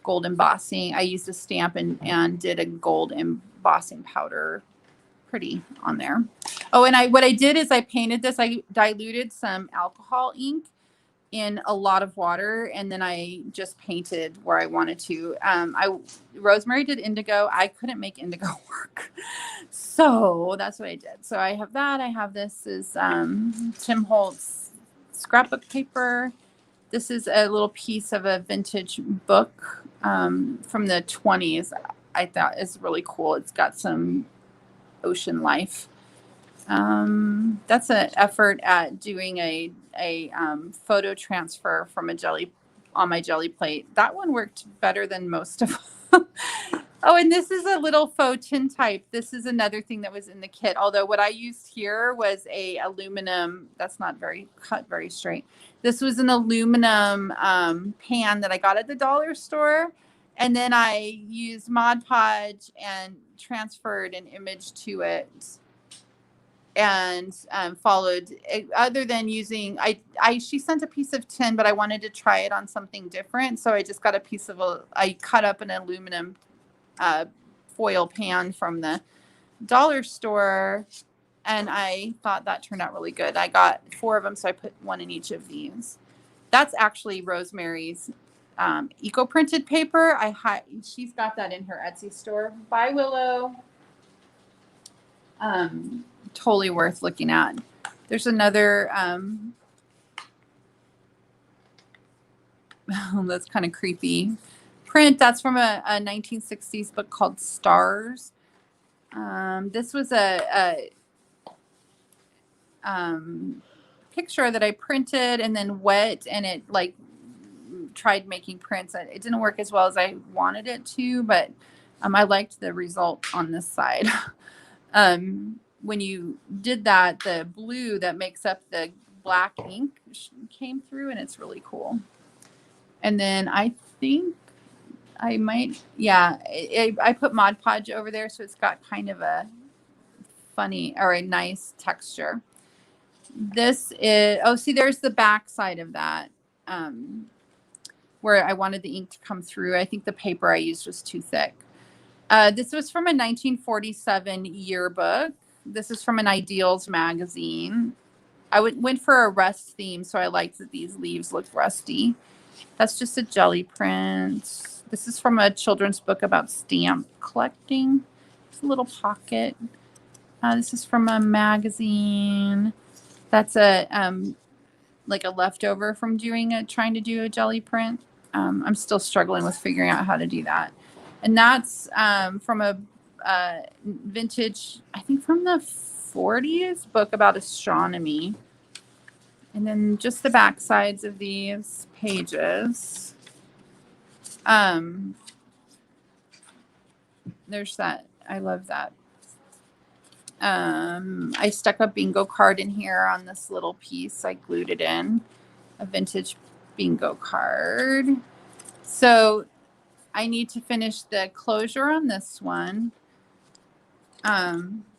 gold embossing. I used a stamp and did a gold embossing powder pretty on there. Oh, and what I did is I painted this. I diluted some alcohol ink in a lot of water, and then I just painted where I wanted to. Rosemary did indigo. I couldn't make indigo work, so that's what I did. So I have that. I have this is Tim Holtz scrapbook paper. This is a little piece of a vintage book from the 20s. I thought is really cool. It's got some ocean life. That's an effort at doing a photo transfer from on my jelly plate. That one worked better than most of them. Oh, and this is a little faux tintype. This is another thing that was in the kit. Although what I used here was a aluminum. That's not cut very straight. This was an aluminum pan that I got at the dollar store. And then I used Mod Podge and transferred an image to it, and followed. Other than using, she sent a piece of tin, but I wanted to try it on something different, so I just got a piece of I cut up an aluminum foil pan from the dollar store, and I thought that turned out really good. I got 4 of them, so I put 1 in each of these. That's actually Rosemary's eco printed paper. She's got that in her Etsy store. Bye, Willow. Totally worth looking at. There's another that's kind of creepy print. That's from a 1960s book called Stars. This was a picture that I printed and then wet, and it like tried making prints. It didn't work as well as I wanted it to, but I liked the result on this side. When you did that, the blue that makes up the black ink came through, and it's really cool. And then I think I might, I put Mod Podge over there, so it's got kind of a funny or a nice texture. This is, see, there's the back side of that, where I wanted the ink to come through. I think the paper I used was too thick. This was from a 1947 yearbook. This is from an Ideals magazine. I went for a rust theme, so I liked that these leaves looked rusty. That's just a jelly print. This is from a children's book about stamp collecting. It's a little pocket. This is from a magazine. That's a like a leftover from trying to do a jelly print. I'm still struggling with figuring out how to do that. And that's from a vintage, I think from the 40s book about astronomy. And then just the back sides of these pages. There's that. I love that. I stuck a bingo card in here on this little piece. I glued it in. A vintage bingo card. So I need to finish the closure on this one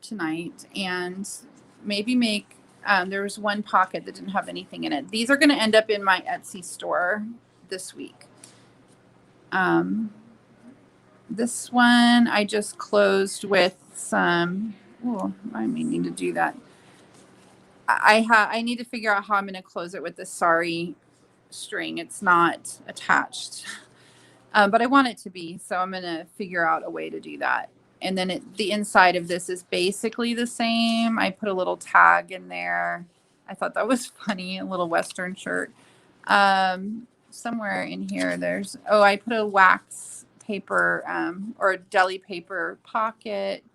tonight, and maybe make, there was one pocket that didn't have anything in it. These are going to end up in my Etsy store this week. This one I just closed with some, I may need to do that. I need to figure out how I'm going to close it with the sari string. It's not attached. But I want it to be, so I'm going to figure out a way to do that. And then the inside of this is basically the same. I put a little tag in there. I thought that was funny, a little Western shirt. Somewhere in here I put a wax paper or a deli paper pocket.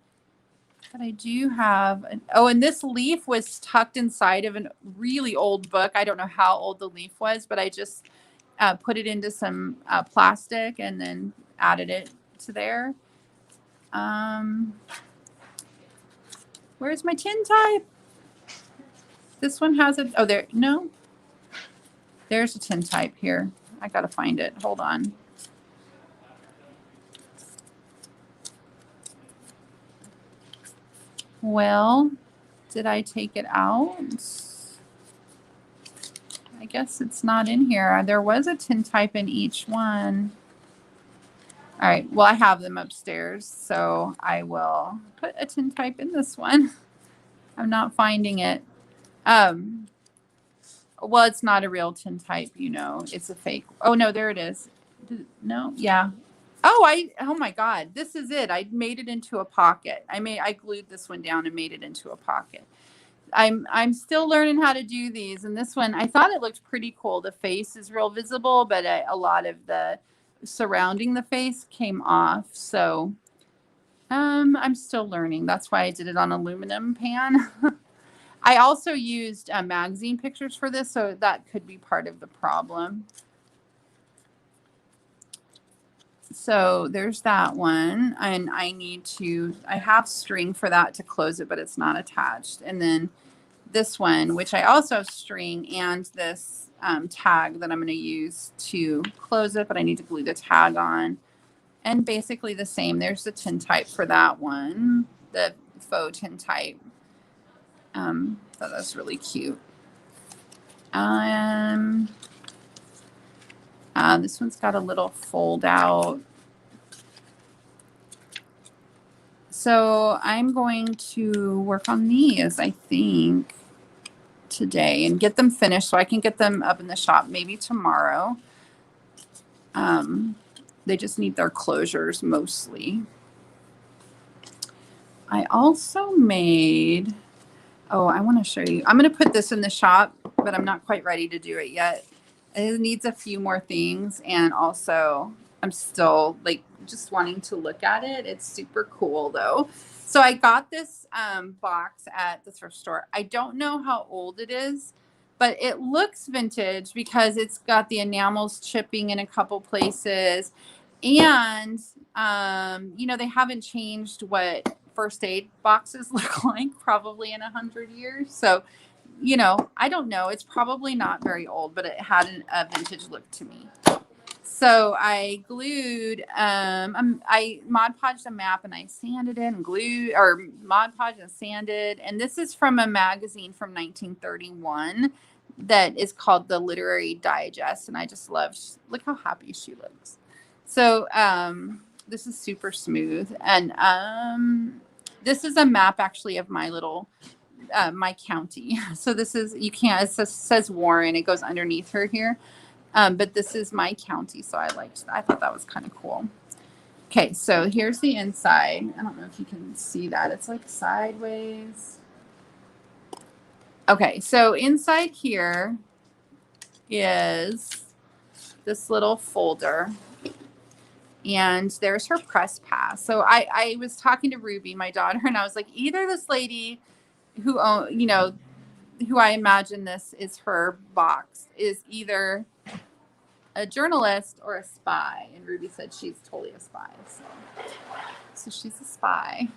But I do have, and this leaf was tucked inside of a really old book. I don't know how old the leaf was, but I just put it into some plastic and then added it to there. Where's my tintype? This one has it. Oh, there. No. There's a tintype here. I got to find it. Hold on. Well, did I take it out? I guess it's not in here. There was a tintype in each one. All right. Well, I have them upstairs, so I will put a tintype in this one. I'm not finding it. Well, it's not a real tintype, It's a fake. Oh, no, there it is. No? Yeah. Oh my God, this is it. I made it into a pocket. I glued this one down and made it into a pocket. I'm still learning how to do these. And this one, I thought it looked pretty cool. The face is real visible, but a lot of the surrounding the face came off. So I'm still learning. That's why I did it on aluminum pan. I also used magazine pictures for this, so that could be part of the problem. So there's that one, and I have string for that to close it, but it's not attached. And then this one, which I also have string and this tag that I'm going to use to close it, but I need to glue the tag on. And basically the same. There's the tintype for that one, the faux tintype. Thought that's really cute. This one's got a little fold out. So I'm going to work on these, I think, today and get them finished so I can get them up in the shop maybe tomorrow. They just need their closures mostly. I also made, oh, I want to show you. I'm going to put this in the shop, but I'm not quite ready to do it yet. It needs a few more things, and also I'm still like just wanting to look at it. It's super cool though. So I got this box at the thrift store. I don't know how old it is, but it looks vintage because it's got the enamels chipping in a couple places. And, you know, they haven't changed what first aid boxes look like probably in 100 years. So, you know, I don't know. It's probably not very old, but it had a vintage look to me. So I glued, I Mod Podged a map and I sanded it and glued, or Mod Podged and sanded. And this is from a magazine from 1931 that is called the Literary Digest. And I just love, look how happy she looks. So this is super smooth. And this is a map actually of my little, my county. So this is, you can't, it says Warren, it goes underneath her here. But this is my county, so I thought that was kind of cool. Okay, so here's the inside. I don't know if you can see that. It's like sideways. Okay, so inside here is this little folder. And there's her press pass. So I was talking to Ruby, my daughter, and I was like, either this lady who, you know, who I imagine this is her box, is either a journalist or a spy. And Ruby said she's totally a spy. So she's a spy.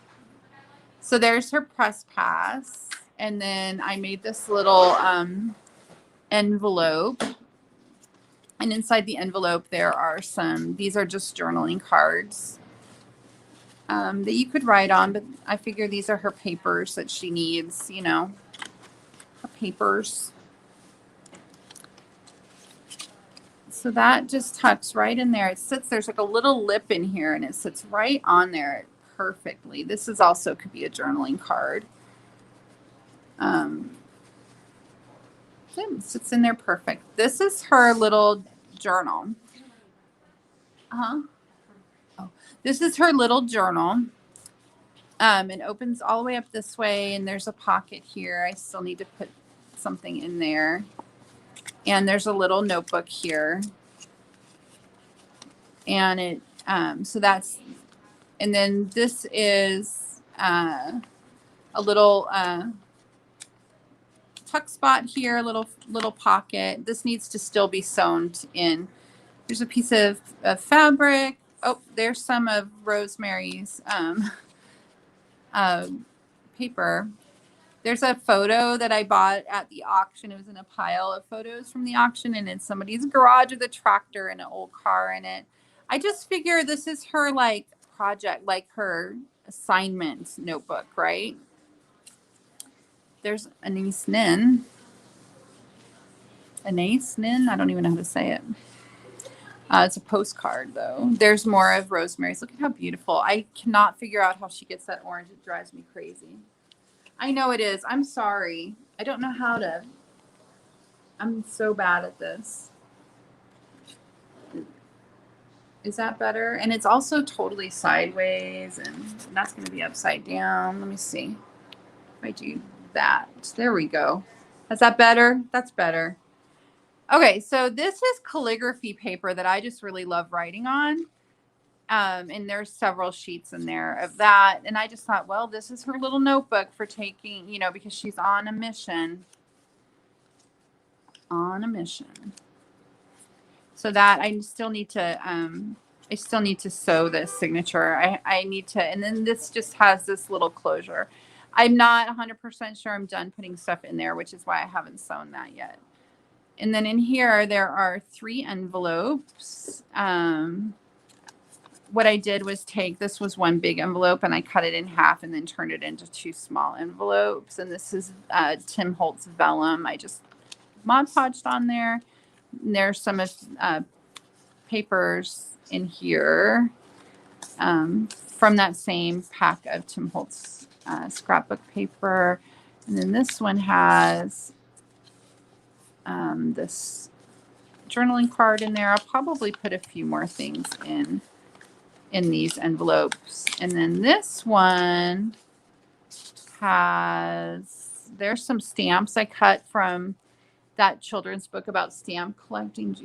So there's her press pass. And then I made this little envelope. And inside the envelope, there are these are just journaling cards that you could write on. But I figure these are her papers that she needs, you know, her papers. So that just tucks right in there. It sits, there's like a little lip in here and it sits right on there perfectly. This is also could be a journaling card. It sits in there perfect. This is her little journal. Oh, this is her little journal. It opens all the way up this way and there's a pocket here. I still need to put something in there. And there's a little notebook here. And it, so that's, and then this is a little tuck spot here, little pocket. This needs to still be sewn in. There's a piece of fabric. Oh, there's some of Rosemary's paper. There's a photo that I bought at the auction. It was in a pile of photos from the auction and in somebody's garage with a tractor and an old car in it. I just figure this is her like project, like her assignment notebook, right? There's Anise Nin. Anise Nin? I don't even know how to say it. It's a postcard though. There's more of Rosemary's. Look at how beautiful. I cannot figure out how she gets that orange. It drives me crazy. I know it is. I'm sorry. I don't know how to. I'm so bad at this. Is that better? And it's also totally sideways and that's going to be upside down. Let me see if I do that. There we go. Is that better? That's better. Okay, so this is calligraphy paper that I just really love writing on. And there's several sheets in there of that. And I just thought, well, this is her little notebook for taking, you know, because she's on a mission. On a mission. So that I still need to sew this signature. I need to, and then this just has this little closure. I'm not 100% sure I'm done putting stuff in there, which is why I haven't sewn that yet. And then in here, there are 3 envelopes. what I did was this was one big envelope and I cut it in half and then turned it into 2 small envelopes. And this is Tim Holtz vellum. I just Mod Podged on there. And there's some papers in here from that same pack of Tim Holtz scrapbook paper. And then this one has this journaling card in there. I'll probably put a few more things in these envelopes. And then this one there's some stamps I cut from that children's book about stamp collecting.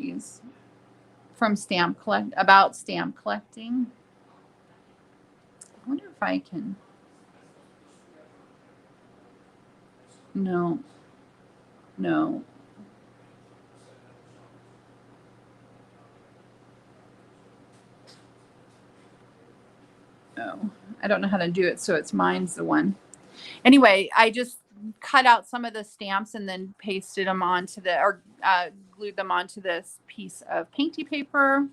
About stamp collecting. I wonder if I can. No. Oh, I don't know how to do it, so mine's the one. Anyway, I just cut out some of the stamps and then pasted them onto glued them onto this piece of painty paper.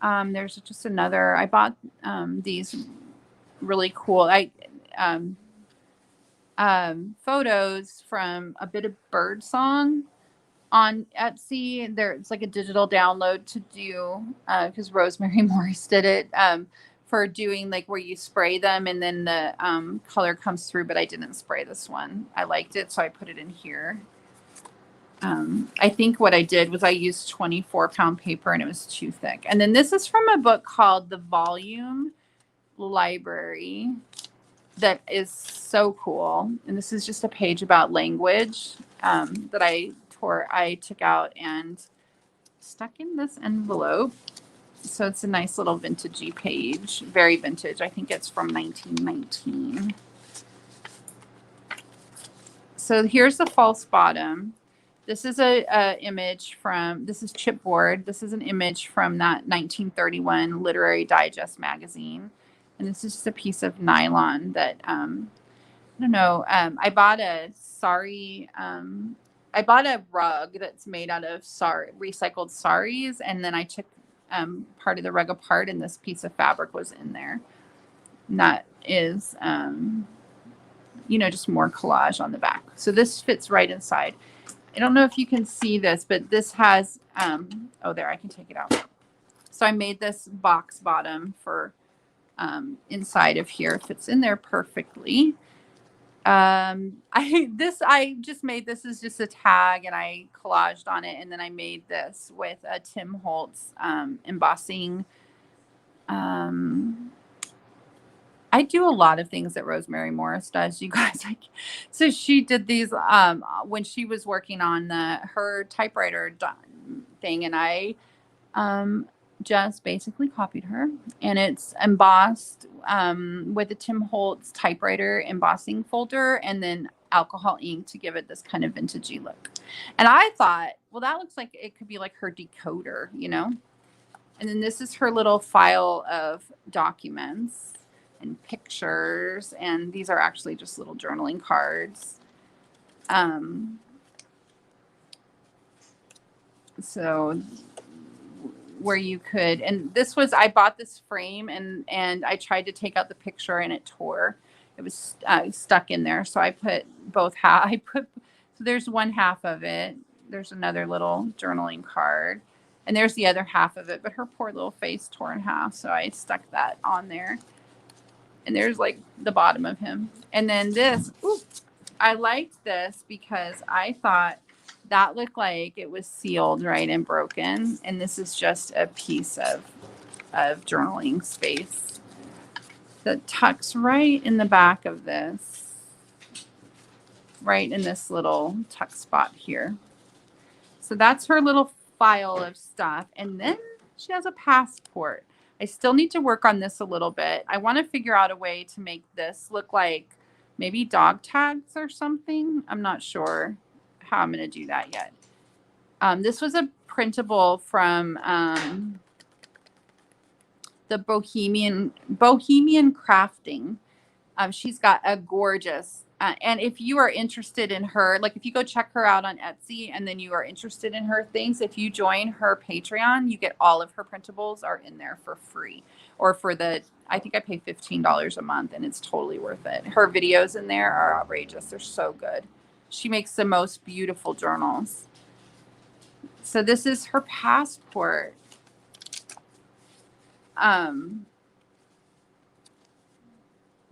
There's just another. I bought these really cool photos from A Bit of Bird Song on Etsy. It's like a digital download to do because Rosemary Morris did it. For doing like where you spray them and then the color comes through, but I didn't spray this one. I liked it, so I put it in here. I think what I did was I used 24-pound paper and it was too thick. And then this is from a book called The Volume Library that is so cool. And this is just a page about language that I took out and stuck in this envelope. So it's a nice little vintagey page, very vintage. I think it's from 1919. So here's the false bottom. This is a image this is chipboard. This is an image from that 1931 Literary Digest magazine. And this is just a piece of nylon that, I don't know. I bought a rug that's made out of recycled saris. And then I took part of the rug apart and this piece of fabric was in there. And that is, just more collage on the back. So this fits right inside. I don't know if you can see this, but this has, there, I can take it out. So I made this box bottom for inside of here. It fits in there perfectly. I just made this as just a tag and I collaged on it. And then I made this with a Tim Holtz embossing. I do a lot of things that Rosemary Morris does, you guys. So she did these when she was working on her typewriter thing, and I just basically copied her, and it's embossed with a Tim Holtz typewriter embossing folder, and then alcohol ink to give it this kind of vintagey look. And I thought, well, that looks like it could be like her decoder, And then this is her little file of documents and pictures, and these are actually just little journaling cards. So where you could, and this was, I bought this frame and I tried to take out the picture and it tore. It was stuck in there. So I put both half. So there's one half of it. There's another little journaling card, and there's the other half of it. But her poor little face tore in half, so I stuck that on there. And there's like the bottom of him. And then this, I liked this because I thought that looked like it was sealed, right, and broken. And this is just a piece of journaling space that tucks right in the back of this, right in this little tuck spot here. So that's her little file of stuff. And then she has a passport. I still need to work on this a little bit. I want to figure out a way to make this look like maybe dog tags or something. I'm not sure how I'm going to do that yet. This was a printable from the Bohemian Crafting. She's got a gorgeous And if you are interested in her, like if you go check her out on Etsy and then you are interested in her things, if you join her Patreon, you get all of her printables are in there for free. Or for I think I pay $15 a month and it's totally worth it. Her videos in there are outrageous. They're so good. She makes the most beautiful journals. So this is her passport.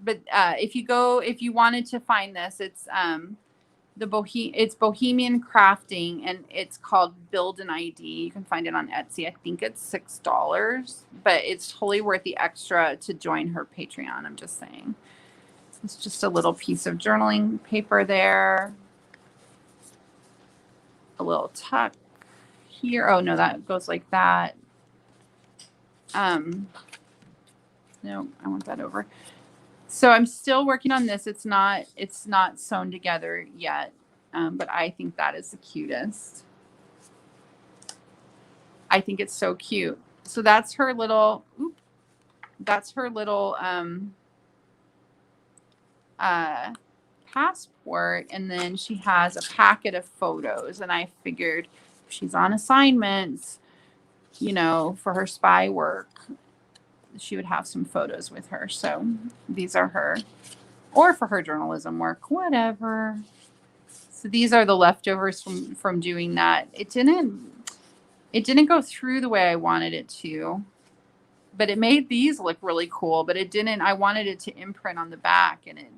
But if you wanted to find this, it's it's Bohemian Crafting, and it's called Build an ID. You can find it on Etsy. I think it's $6, but it's totally worth the extra to join her Patreon. I'm just saying. It's just a little piece of journaling paper there. A little tuck here. Oh no, that goes like that. No, I want that over. So I'm still working on this. It's not sewn together yet, but I think that is the cutest. I think it's so cute. So that's her little. Passport, and then she has a packet of photos. And I figured if she's on assignments, for her spy work, she would have some photos with her. So these are her, or for her journalism work, whatever. So these are the leftovers from doing that. It didn't go through the way I wanted it to, but it made these look really cool, but it didn't. I wanted it to imprint on the back, and it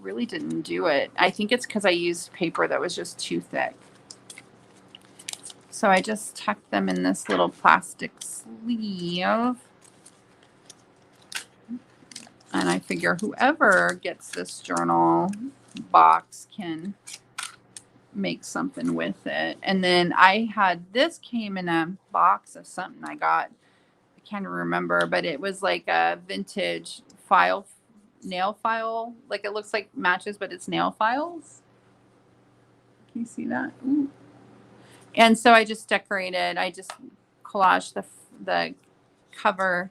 really didn't do it. I think it's because I used paper that was just too thick. So I just tucked them in this little plastic sleeve. And I figure whoever gets this journal box can make something with it. And then this came in a box of something I got. I can't remember, but it was like a vintage nail file. Like it looks like matches, but it's nail files. Can you see that? Ooh. And so I just decorated. I just collaged the cover.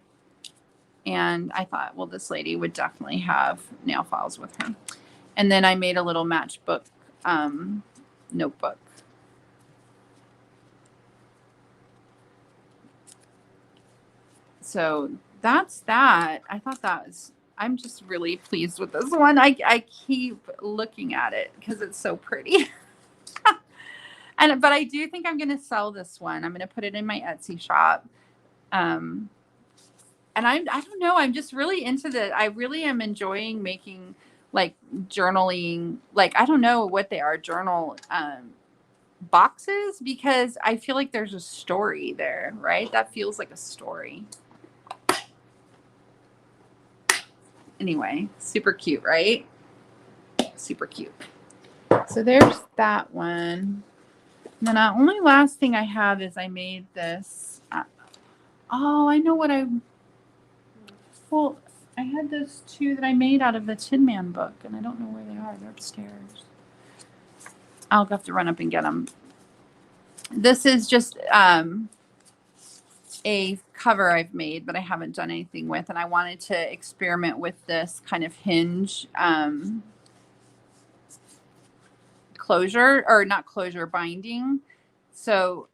And I thought, well, this lady would definitely have nail files with her. And then I made a little matchbook notebook. So that's that. I thought I'm just really pleased with this one. I keep looking at it because it's so pretty. But I do think I'm going to sell this one. I'm going to put it in my Etsy shop. And I don't know, I'm just really into I really am enjoying making like journaling, like, I don't know what they are, journal boxes, because I feel like there's a story there, right? That feels like a story. Anyway, super cute, right? Super cute. So there's that one. And then the only last thing I have is I made this. I know what well, I had those two that I made out of the Tin Man book, and I don't know where they are. They're upstairs. I'll have to run up and get them. This is just a cover I've made, but I haven't done anything with, and I wanted to experiment with this kind of hinge binding. So,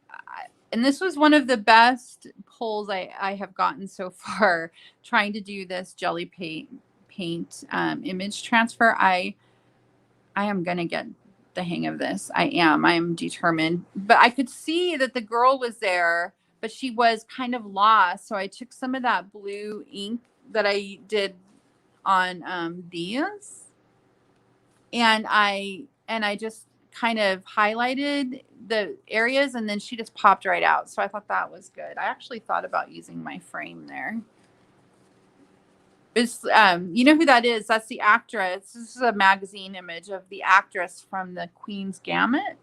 and this was one of the best pulls I have gotten so far, trying to do this jelly paint image transfer. I am going to get the hang of this. I am determined. But I could see that the girl was there, but she was kind of lost. So I took some of that blue ink that I did on these, and I just kind of highlighted the areas, and then she just popped right out. So I thought that was good. I actually thought about using my frame there. It's you know who that is? That's the actress. This is a magazine image of the actress from the Queen's Gambit.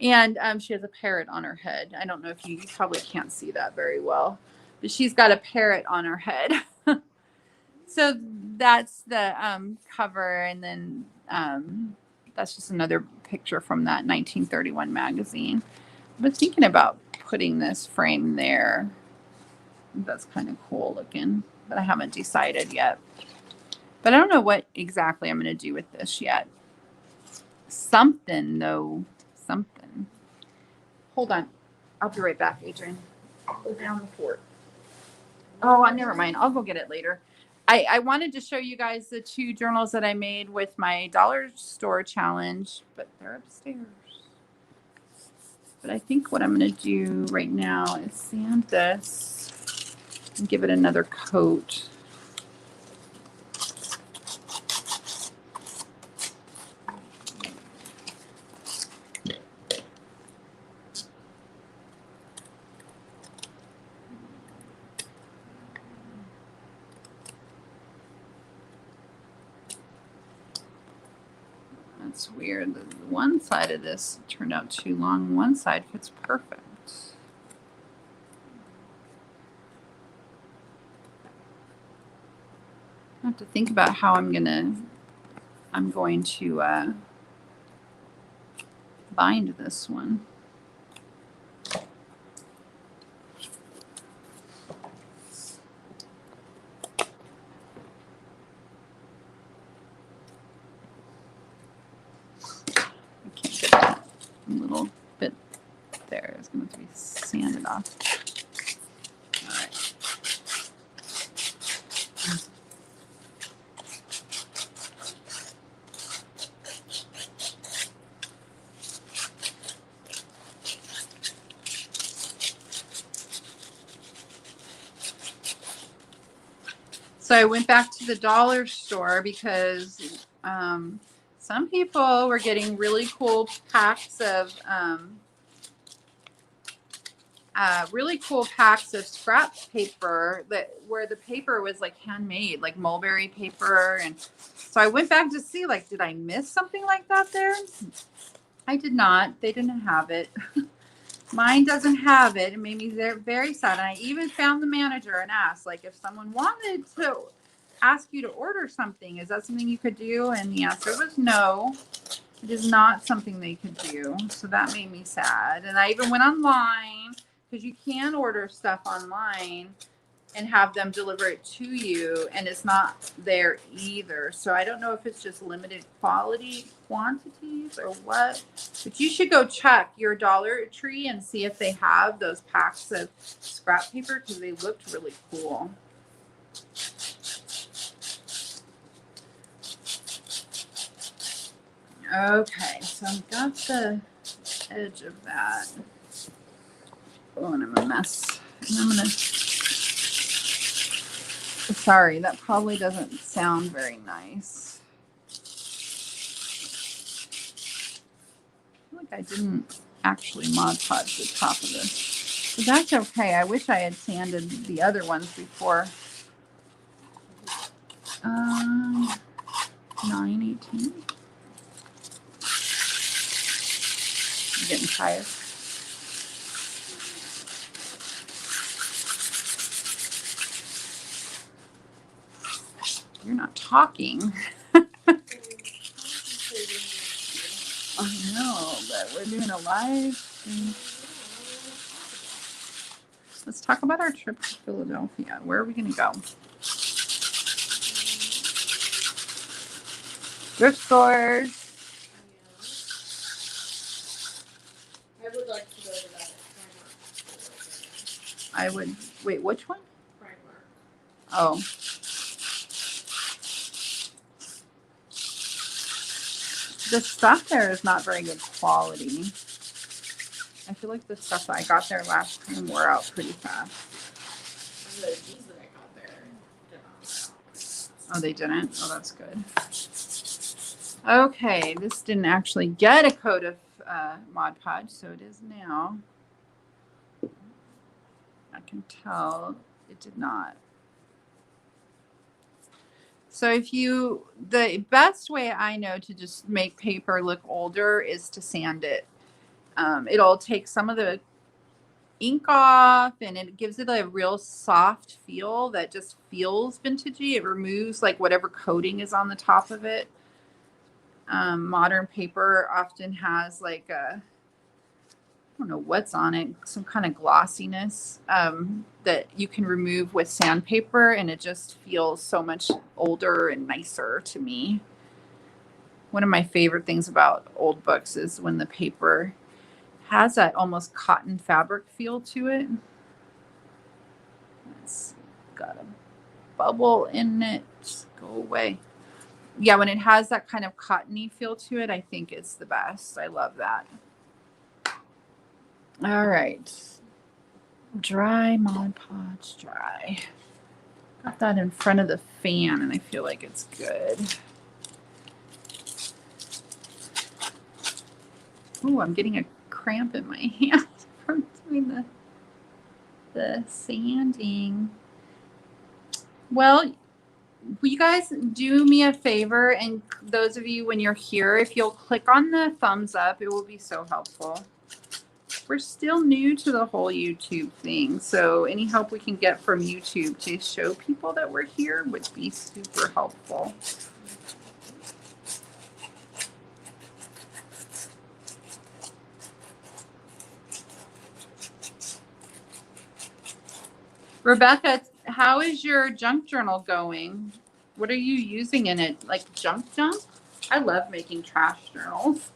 And she has a parrot on her head. I don't know if you probably can't see that very well, but she's got a parrot on her head. So that's the cover, and then that's just another picture from that 1931 magazine. I was thinking about putting this frame there. That's kind of cool looking, but I haven't decided yet. But I don't know what exactly I'm going to do with this yet. Something, though. Something. Hold on. I'll be right back, Adrian. I'll go down the fort. Oh, never mind. I'll go get it later. I wanted to show you guys the 2 journals that I made with my dollar store challenge, but they're upstairs. But I think what I'm going to do right now is sand this and give it another coat. That's weird. The one side of this turned out too long. One side fits perfect. I have to think about how I'm going to bind this one. I can't get that little bit there. It's going to have to be sanded off. All right. So I went back to the dollar store because some people were getting really cool packs of scrap paper where the paper was like handmade, like mulberry paper. And so I went back to see, like, did I miss something like that there? I did not. They didn't have it. Mine doesn't have it. It made me very sad. And I even found the manager and asked, like, if someone wanted to ask you to order something, is that something you could do? And the answer was no. It is not something they could do. So that made me sad. And I even went online, because you can order stuff online and have them deliver it to you, and it's not there either. So I don't know if it's just limited quantities or what, but you should go check your Dollar Tree and see if they have those packs of scrap paper, because they looked really cool. Okay, so I've got the edge of that. Oh, and I'm a mess. And I'm gonna, sorry, that probably doesn't sound very nice. I feel like I didn't actually Mod Podge the top of this. But that's okay. I wish I had sanded the other ones before. 9/18. I'm getting tired. You're not talking. I know, but we're doing a live stream. Let's talk about our trip to Philadelphia. Where are we going to go? Thrift stores. I would like to go to that Primark. I would. Wait, which one? Primark. Oh. The stuff there is not very good quality. I feel like the stuff that I got there last time wore out pretty fast. The jeans that I got there did not wear out. Oh, they didn't? Oh, that's good. Okay, this didn't actually get a coat of Mod Podge, so it is now. I can tell it did not. So the best way I know to just make paper look older is to sand it. It'll take some of the ink off, and it gives it a real soft feel that just feels vintagey. It removes like whatever coating is on the top of it. Modern paper often has like a don't know what's on it, some kind of glossiness that you can remove with sandpaper, and it just feels so much older and nicer to me. One of my favorite things about old books is when the paper has that almost cotton fabric feel to it. It's got a bubble in it. Go away. Yeah, when it has that kind of cottony feel to it, I think it's the best. I love that. All right. Dry Mod Podge, dry. Got that in front of the fan and I feel like it's good. Oh, I'm getting a cramp in my hand from doing the sanding. Well, will you guys do me a favor, and those of you when you're here, if you'll click on the thumbs up, it will be so helpful. We're still new to the whole YouTube thing, so any help we can get from YouTube to show people that we're here would be super helpful. Rebecca, how is your junk journal going? What are you using in it? Like junk? I love making trash journals.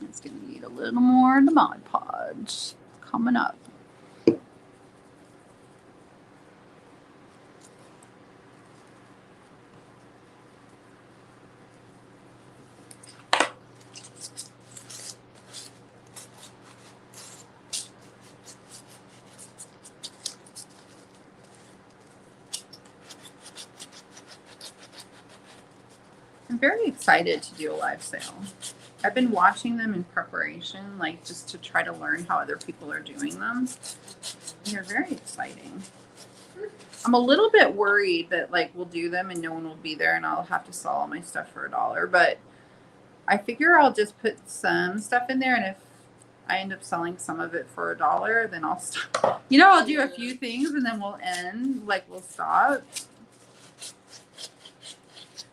It's going to need a little more of the Mod Podge coming up. I'm very excited to do a live sale. I've been watching them in preparation, like just to try to learn how other people are doing them. And they're very exciting. I'm a little bit worried that like we'll do them and no one will be there and I'll have to sell all my stuff for $1, but I figure I'll just put some stuff in there, and if I end up selling some of it for $1, then I'll stop. You know, I'll do a few things and then we'll end, like we'll stop.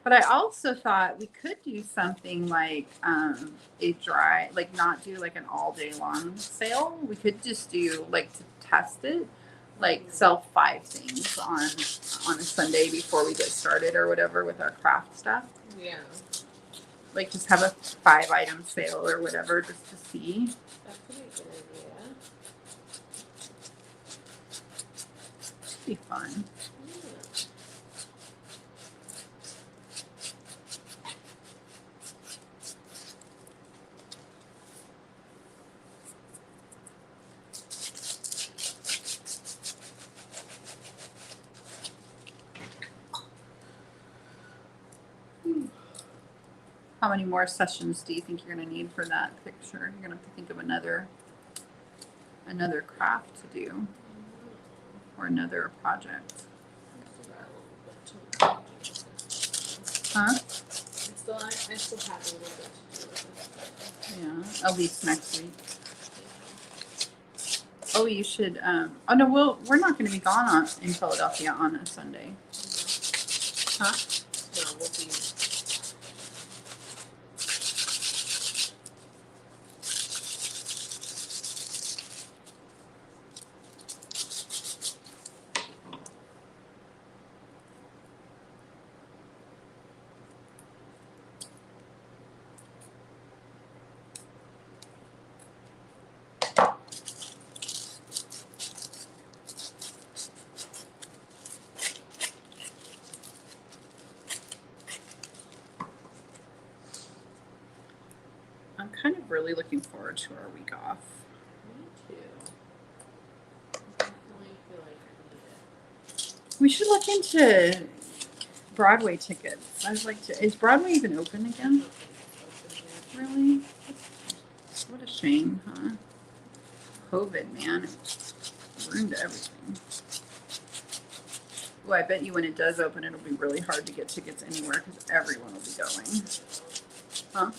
But I also thought we could do something like a dry, like not do like an all day long sale. We could just do like to test it, like sell 5 things on a Sunday before we get started or whatever with our craft stuff. Yeah. Like just have a 5 item sale or whatever just to see. That could be a good idea. It'd be fun. How many more sessions do you think you're going to need for that picture? You're going to have to think of another craft to do or another project. Huh? I still have a little bit to do with it. Yeah, at least next week. Oh, you should. Oh no, we're not going to be gone in Philadelphia on a Sunday. Huh? No, we'll be. I'm kind of really looking forward to our week off. Me too. I definitely feel like I need it. We should look into Broadway tickets. I'd like to. Is Broadway even open again? Really? What a shame, huh? COVID, man. It ruined everything. Well, I bet you when it does open, it'll be really hard to get tickets anywhere because everyone will be going. Huh?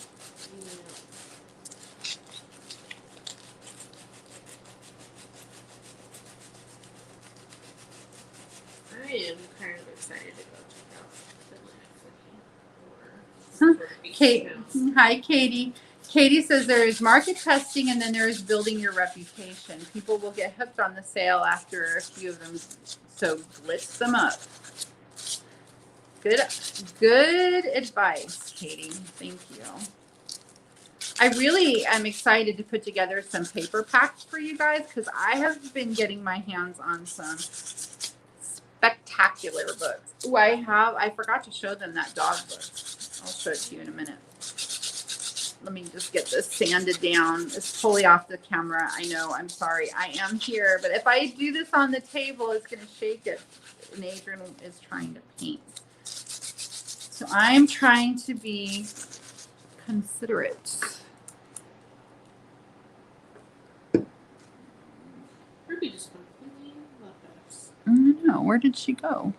I am kind of excited to go check out the Monet City or Kate, hi, Katie. Katie says there is market testing and then there is building your reputation. People will get hooked on the sale after a few of them, so blitz them up. Good advice, Katie. Thank you. I really am excited to put together some paper packs for you guys because I have been getting my hands on some spectacular books. Oh, I forgot to show them that dog book. I'll show it to you in a minute. Let me just get this sanded down. It's totally off the camera. I know, I'm sorry. I am here, but if I do this on the table, it's going to shake it. And Adrian is trying to paint. So I'm trying to be considerate. Ruby just completely left us. I don't know. Where did she go?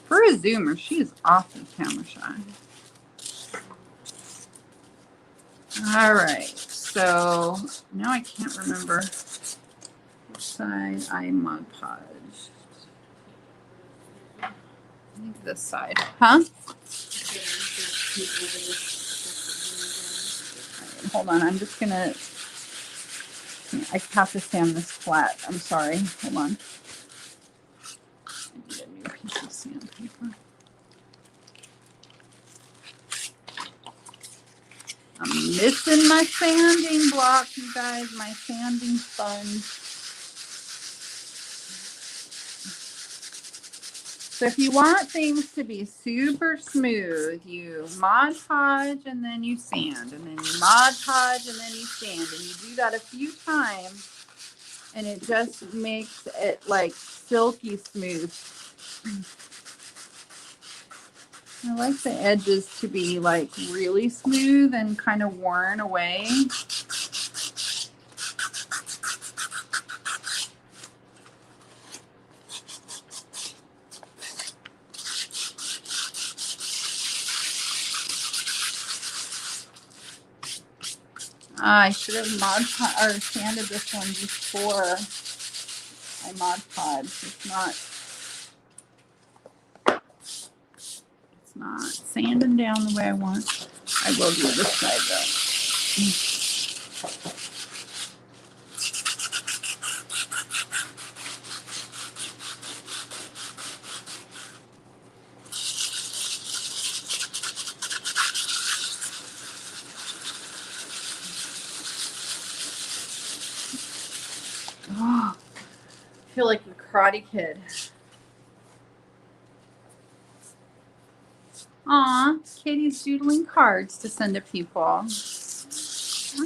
For a Zoomer, she is awfully camera shy. All right. So now I can't remember which side I Mod Podged. I think this side. Huh? Hold on. I'm just going to. I have to sand this flat. I'm sorry. Hold on. I need a new piece of sandpaper. I'm missing my sanding block, you guys. My sanding sponge. So if you want things to be super smooth, you Mod Podge and then you sand, and then you Mod Podge and then you sand, and you do that a few times, and it just makes it like silky smooth. I like the edges to be like really smooth and kind of worn away. I should have sanded this one before I Mod Podge. It's not sanding down the way I want. I will do this side though. Oh, I feel like the Karate Kid. Aw, Katie's doodling cards to send to people. I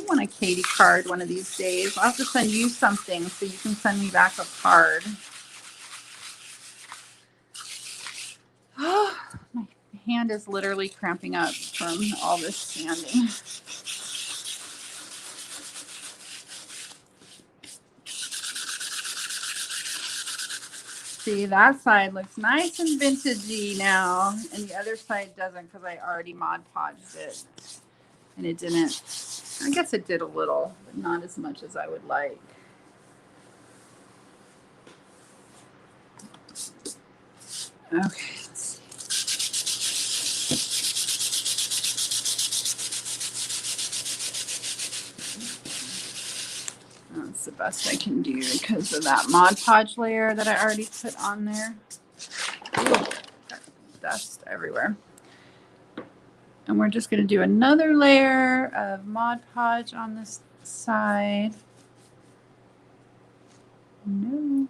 want a Katie card one of these days. I'll have to send you something so you can send me back a card. Oh, my hand is literally cramping up from all this sanding. See, that side looks nice and vintagey now, and the other side doesn't because I already Mod Podged it. And it didn't, I guess it did a little, but not as much as I would like. Okay, let's see. That's the best I can do because of that Mod Podge layer that I already put on there. Ooh, dust everywhere. And we're just going to do another layer of Mod Podge on this side. No.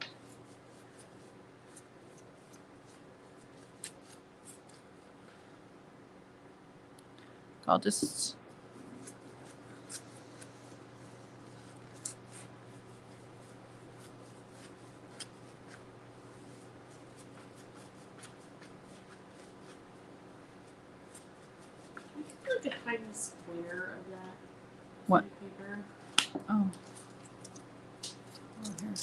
I'll just a tiny square of that. What? Paper. Oh, here.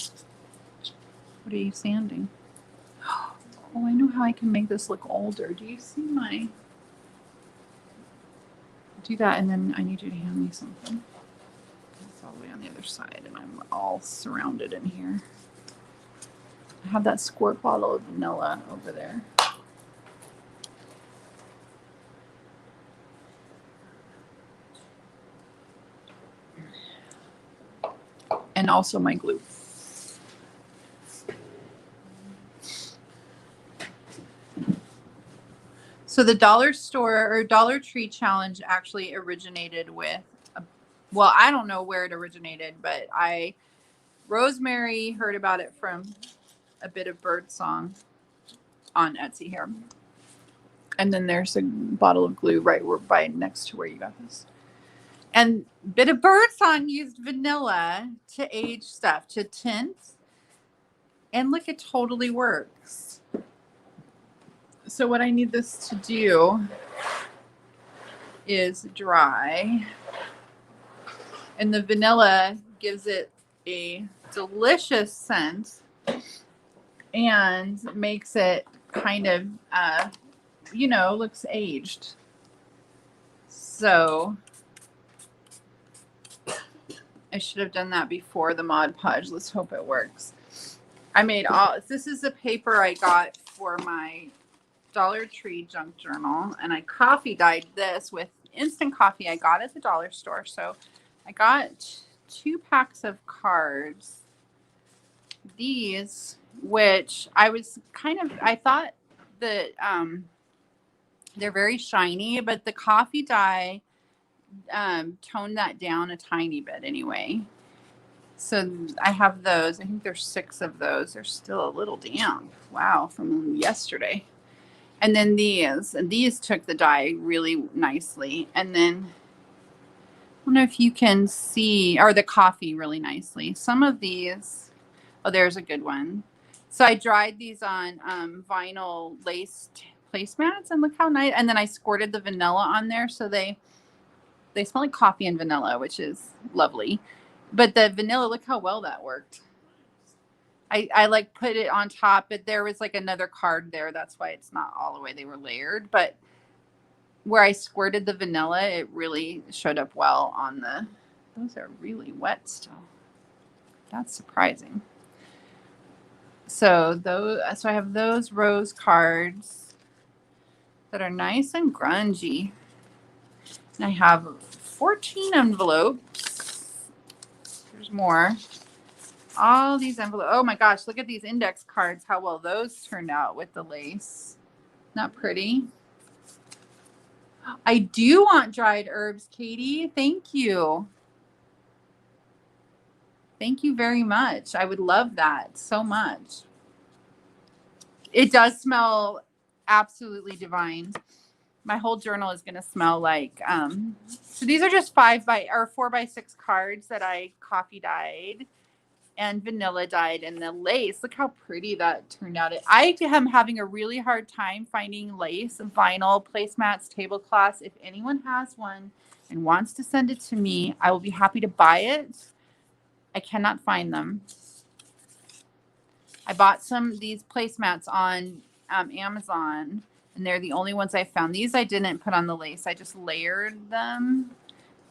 What are you sanding? Oh, I know how I can make this look older. Do you see my? Do that, and then I need you to hand me something. It's all the way on the other side, and I'm all surrounded in here. I have that squirt bottle of vanilla over there. And also my glue. So the dollar store or Dollar Tree challenge actually originated with, well, I don't know where it originated, but Rosemary heard about it from a bit of Birdsong on Etsy here. And then there's a bottle of glue right next to where you got this. And Bit of Birdsong used vanilla to age stuff, to tint. And look, it totally works. So what I need this to do is dry. And the vanilla gives it a delicious scent and makes it kind of, looks aged. So I should have done that before the Mod Podge. Let's hope it works. This is the paper I got for my Dollar Tree junk journal, and I coffee dyed this with instant coffee I got at the dollar store. So I got 2 packs of cards. These, which I thought that they're very shiny, but the coffee dye toned that down a tiny bit anyway. So I have those. I think there's 6 of those. They're still a little damp. Wow, from yesterday. And then these took the dye really nicely. And then I don't know if you can see, or the coffee really nicely. Some of these, oh, there's a good one. So I dried these on vinyl laced placemats, and look how nice. And then I squirted the vanilla on there, so they smell like coffee and vanilla, which is lovely. But the vanilla, look how well that worked. I like put it on top, but there was like another card there. That's why it's not all the way they were layered. But where I squirted the vanilla, it really showed up well on those are really wet still. That's surprising. So I have those rose cards that are nice and grungy. And I have 14 envelopes. There's more. All these envelopes. Oh my gosh, look at these index cards. How well those turned out with the lace. Not pretty. I do want dried herbs, Katie. Thank you. Thank you very much. I would love that so much. It does smell absolutely divine. My whole journal is going to smell like, so these are just 4x6 cards that I coffee dyed and vanilla dyed, and the lace. Look how pretty that turned out. I am having a really hard time finding lace, vinyl, placemats, tablecloths. If anyone has one and wants to send it to me, I will be happy to buy it. I cannot find them. I bought these placemats on Amazon, and they're the only ones I found. These I didn't put on the lace. I just layered them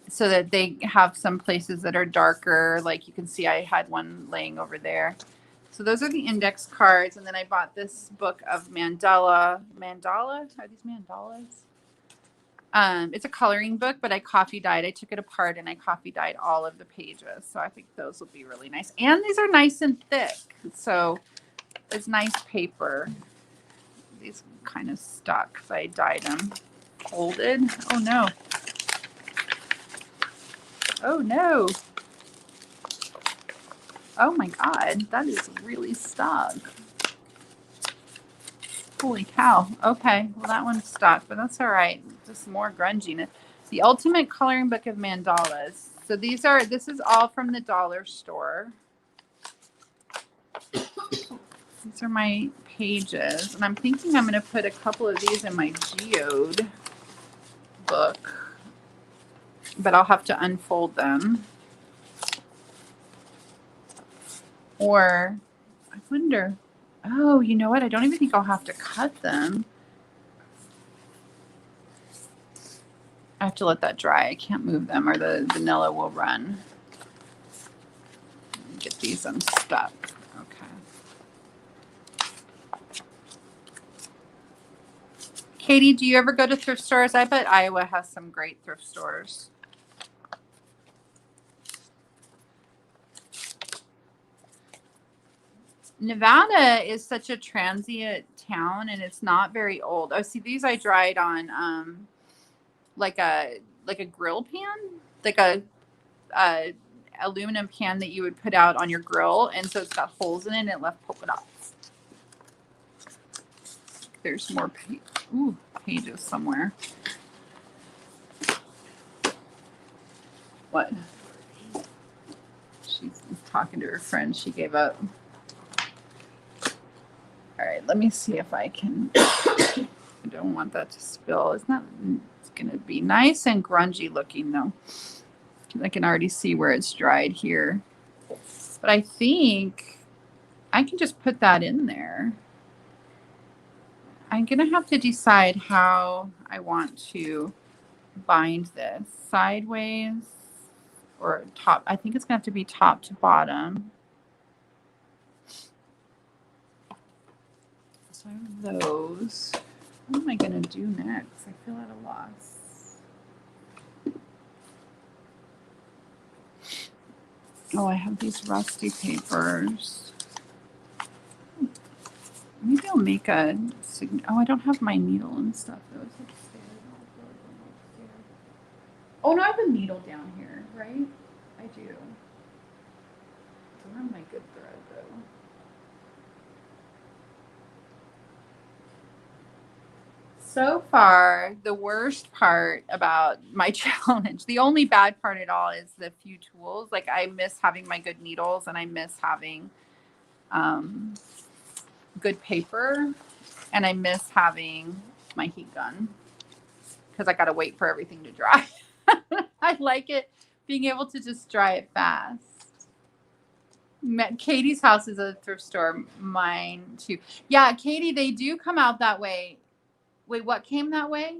so that they have some places that are darker. Like you can see I had one laying over there. So those are the index cards. And then I bought this book of Mandalas. Are these mandalas? It's a coloring book, but I coffee dyed. I took it apart and I coffee dyed all of the pages. So I think those will be really nice. And these are nice and thick. So it's nice paper. These kind of stuck, so I dyed them. Folded. Oh no. Oh no. Oh my God, that is really stuck. Holy cow. Okay, well that one's stuck, but that's all right. Just more grunginess. The Ultimate Coloring Book of Mandalas. So this is all from the dollar store. These are my pages, and I'm thinking I'm going to put a couple of these in my geode book, but I'll have to unfold them. Or I wonder, oh, you know what? I don't even think I'll have to cut them. I have to let that dry. I can't move them or the vanilla will run. Get these unstuck. Okay. Katie, do you ever go to thrift stores? I bet Iowa has some great thrift stores. Nevada is such a transient town, and it's not very old. Oh, see, these I dried on like a grill pan, like a aluminum pan that you would put out on your grill, and so it's got holes in it and it left polka dots. There's more pages somewhere. What? She's talking to her friend. She gave up. All right, let me see if I can. I don't want that to spill. It's going to be nice and grungy looking though. I can already see where it's dried here. But I think I can just put that in there. I'm going to have to decide how I want to bind this. Sideways or top. I think it's going to have to be top to bottom. So I have those. What am I going to do next? I feel at a loss. Oh, I have these rusty papers. Maybe I'll make a oh, I don't have my needle and stuff. Those upstairs. Oh no, I have a needle down here, right? I do. I don't have my good thread though. So far, the worst part about my challenge, the only bad part at all is the few tools. Like I miss having my good needles and I miss having good paper, and I miss having my heat gun because I got to wait for everything to dry. I like it being able to just dry it fast. Katie's house is a thrift store. Mine too. Yeah, Katie, they do come out that way. Wait, what came that way?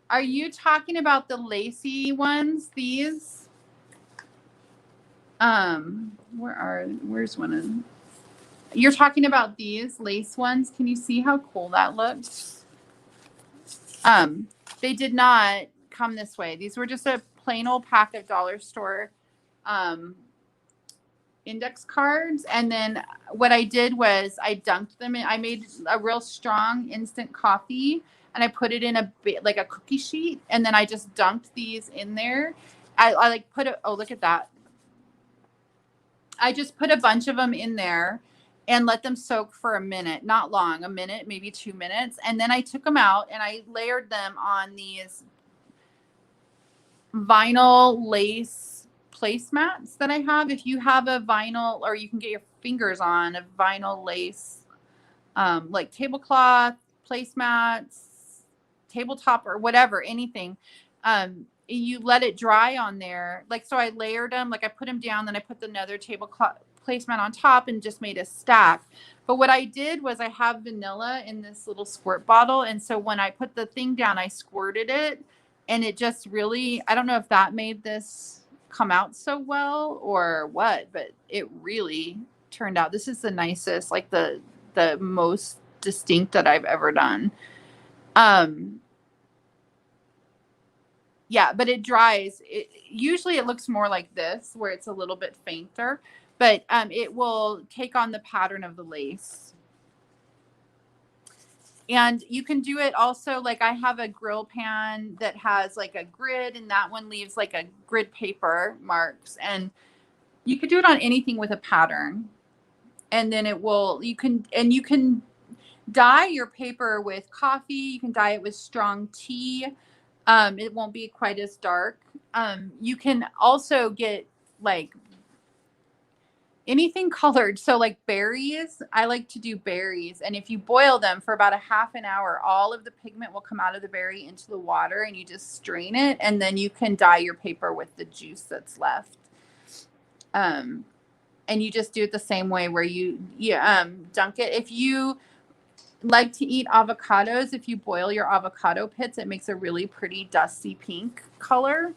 Are you talking about the lacy ones? These? Where's one of them? You're talking about these lace ones. Can you see how cool that looks? They did not come this way. These were just a plain old pack of dollar store index cards. And then what I did was I dunked them in. I made a real strong instant coffee and I put it in like a cookie sheet. And then I just dunked these in there. I like oh, look at that. I just put a bunch of them in there and let them soak for a minute, not long, a minute, maybe 2 minutes. And then I took them out and I layered them on these vinyl lace placemats that I have. If you have a vinyl, or you can get your fingers on a vinyl lace, like tablecloth, placemats, tabletop, or whatever, anything. You let it dry on there. Like, so I layered them, like I put them down, then I put another tablecloth placemat on top and just made a stack. But what I did was I have vanilla in this little squirt bottle. And so when I put the thing down, I squirted it and it just really, I don't know if that made this come out so well or what, but it really turned out. This is the nicest, like the most distinct that I've ever done. Yeah, but it dries. Usually it looks more like this, where it's a little bit fainter, but it will take on the pattern of the lace. And you can do it also, like I have a grill pan that has like a grid, and that one leaves like a grid paper marks. And you could do it on anything with a pattern. And then you can dye your paper with coffee. You can dye it with strong tea. It won't be quite as dark. You can also get like anything colored. So like berries, I like to do berries. And if you boil them for about a half an hour, all of the pigment will come out of the berry into the water, and you just strain it. And then you can dye your paper with the juice that's left. And you just do it the same way where you dunk it. If you like to eat avocados, if you boil your avocado pits, it makes a really pretty dusty pink color.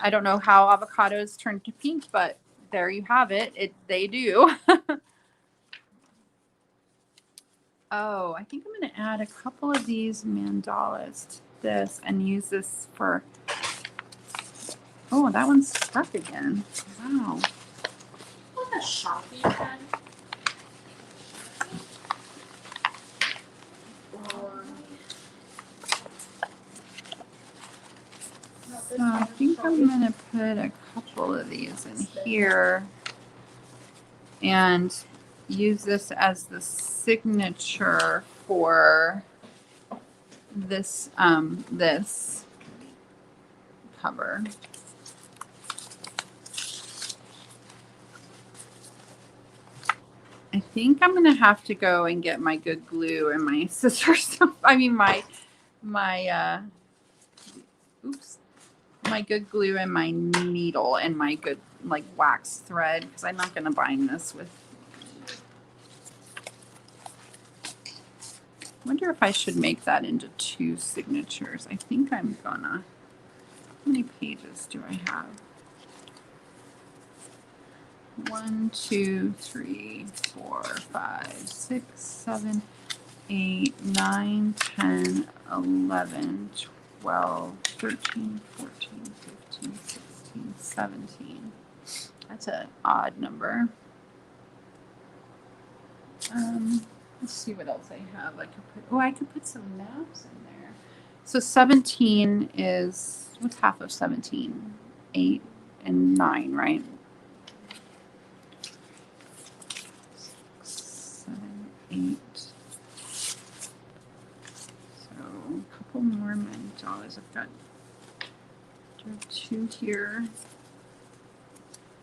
I don't know how avocados turn to pink, but there you have it. They do. Oh, I think I'm going to add a couple of these mandalas to this and use this for. Oh, that one's stuck again. Wow. What a Sharpie pen. So I think I'm going to put a couple of these in here and use this as the signature for this this cover. I think I'm gonna have to go and get my good glue and my scissors. I mean my good glue and my needle and my good like wax thread because I'm not gonna bind this with. I wonder if I should make that into 2 signatures. I think I'm gonna. How many pages do I have? 1, 2, 3, 4, 5, 6, 7, 8, 9, 10, 11, 12, 13, 14, 15, 16, 17. That's an odd number. Let's see what else I have. I could put some maps in there. So 17 is, what's half of 17? 8 and 9, right? 6, 7, 8. So a couple more mandalas. I've got 2 here.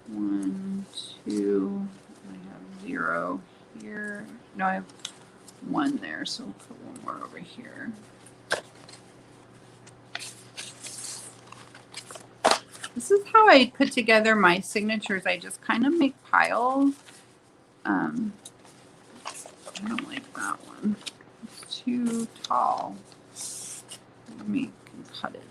1, 2. I have 0 here. No, I have 1 there, so we'll put 1 more over here. This is how I put together my signatures. I just kind of make piles. I don't like that one. It's too tall. Let me cut it.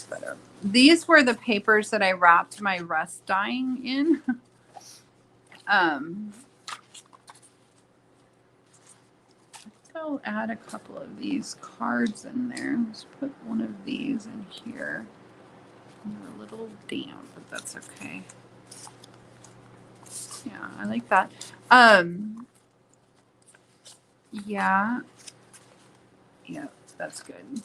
Better. These were the papers that I wrapped my rust dyeing in. I'll add a couple of these cards in there. Let's put one of these in here. They're a little damp, but that's okay. Yeah, I like that. Yeah, that's good.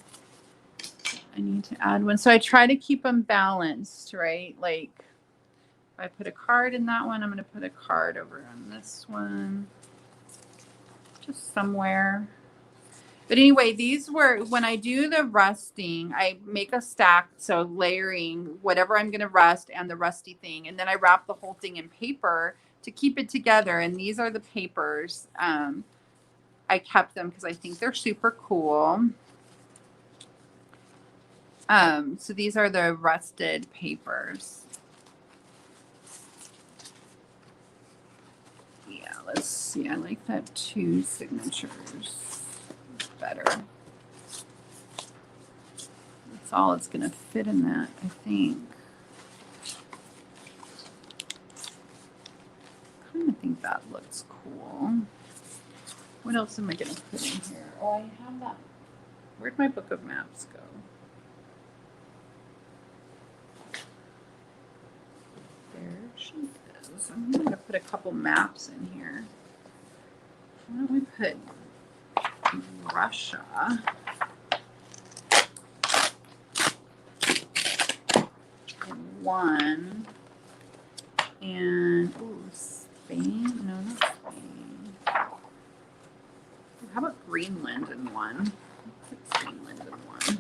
I need to add one. So I try to keep them balanced, right? Like if I put a card in that one, I'm going to put a card over on this one. Just somewhere. But anyway, these were, when I do the rusting, I make a stack. So layering whatever I'm going to rust and the rusty thing. And then I wrap the whole thing in paper to keep it together. And these are the papers. I kept them because I think they're super cool. So these are the rusted papers. Yeah, let's see. I like that 2 signatures better. That's all it's going to fit in that, I think. I kind of think that looks cool. What else am I going to put in here? Oh, I have that. Where'd my book of maps go? There she is. I'm going to put a couple maps in here. Why don't we put Russia? One. And, ooh, Spain? No, not Spain. How about Greenland in one? Put Greenland in one.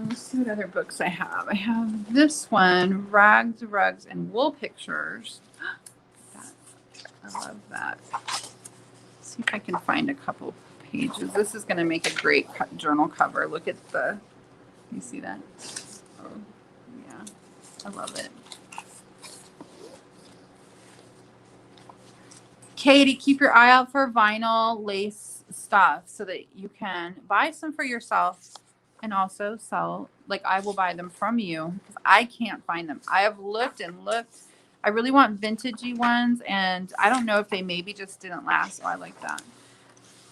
Let's see what other books I have. I have this one, Rags, Rugs, and Wool Pictures. I love that. Let's see if I can find a couple pages. This is going to make a great journal cover. Look at the, you see that? Oh, I love it. Katie, keep your eye out for vinyl lace stuff so that you can buy some for yourself and also sell. Like, I will buy them from you because I can't find them. I have looked and looked. I really want vintagey ones, and I don't know if they maybe just didn't last. Oh, I like that.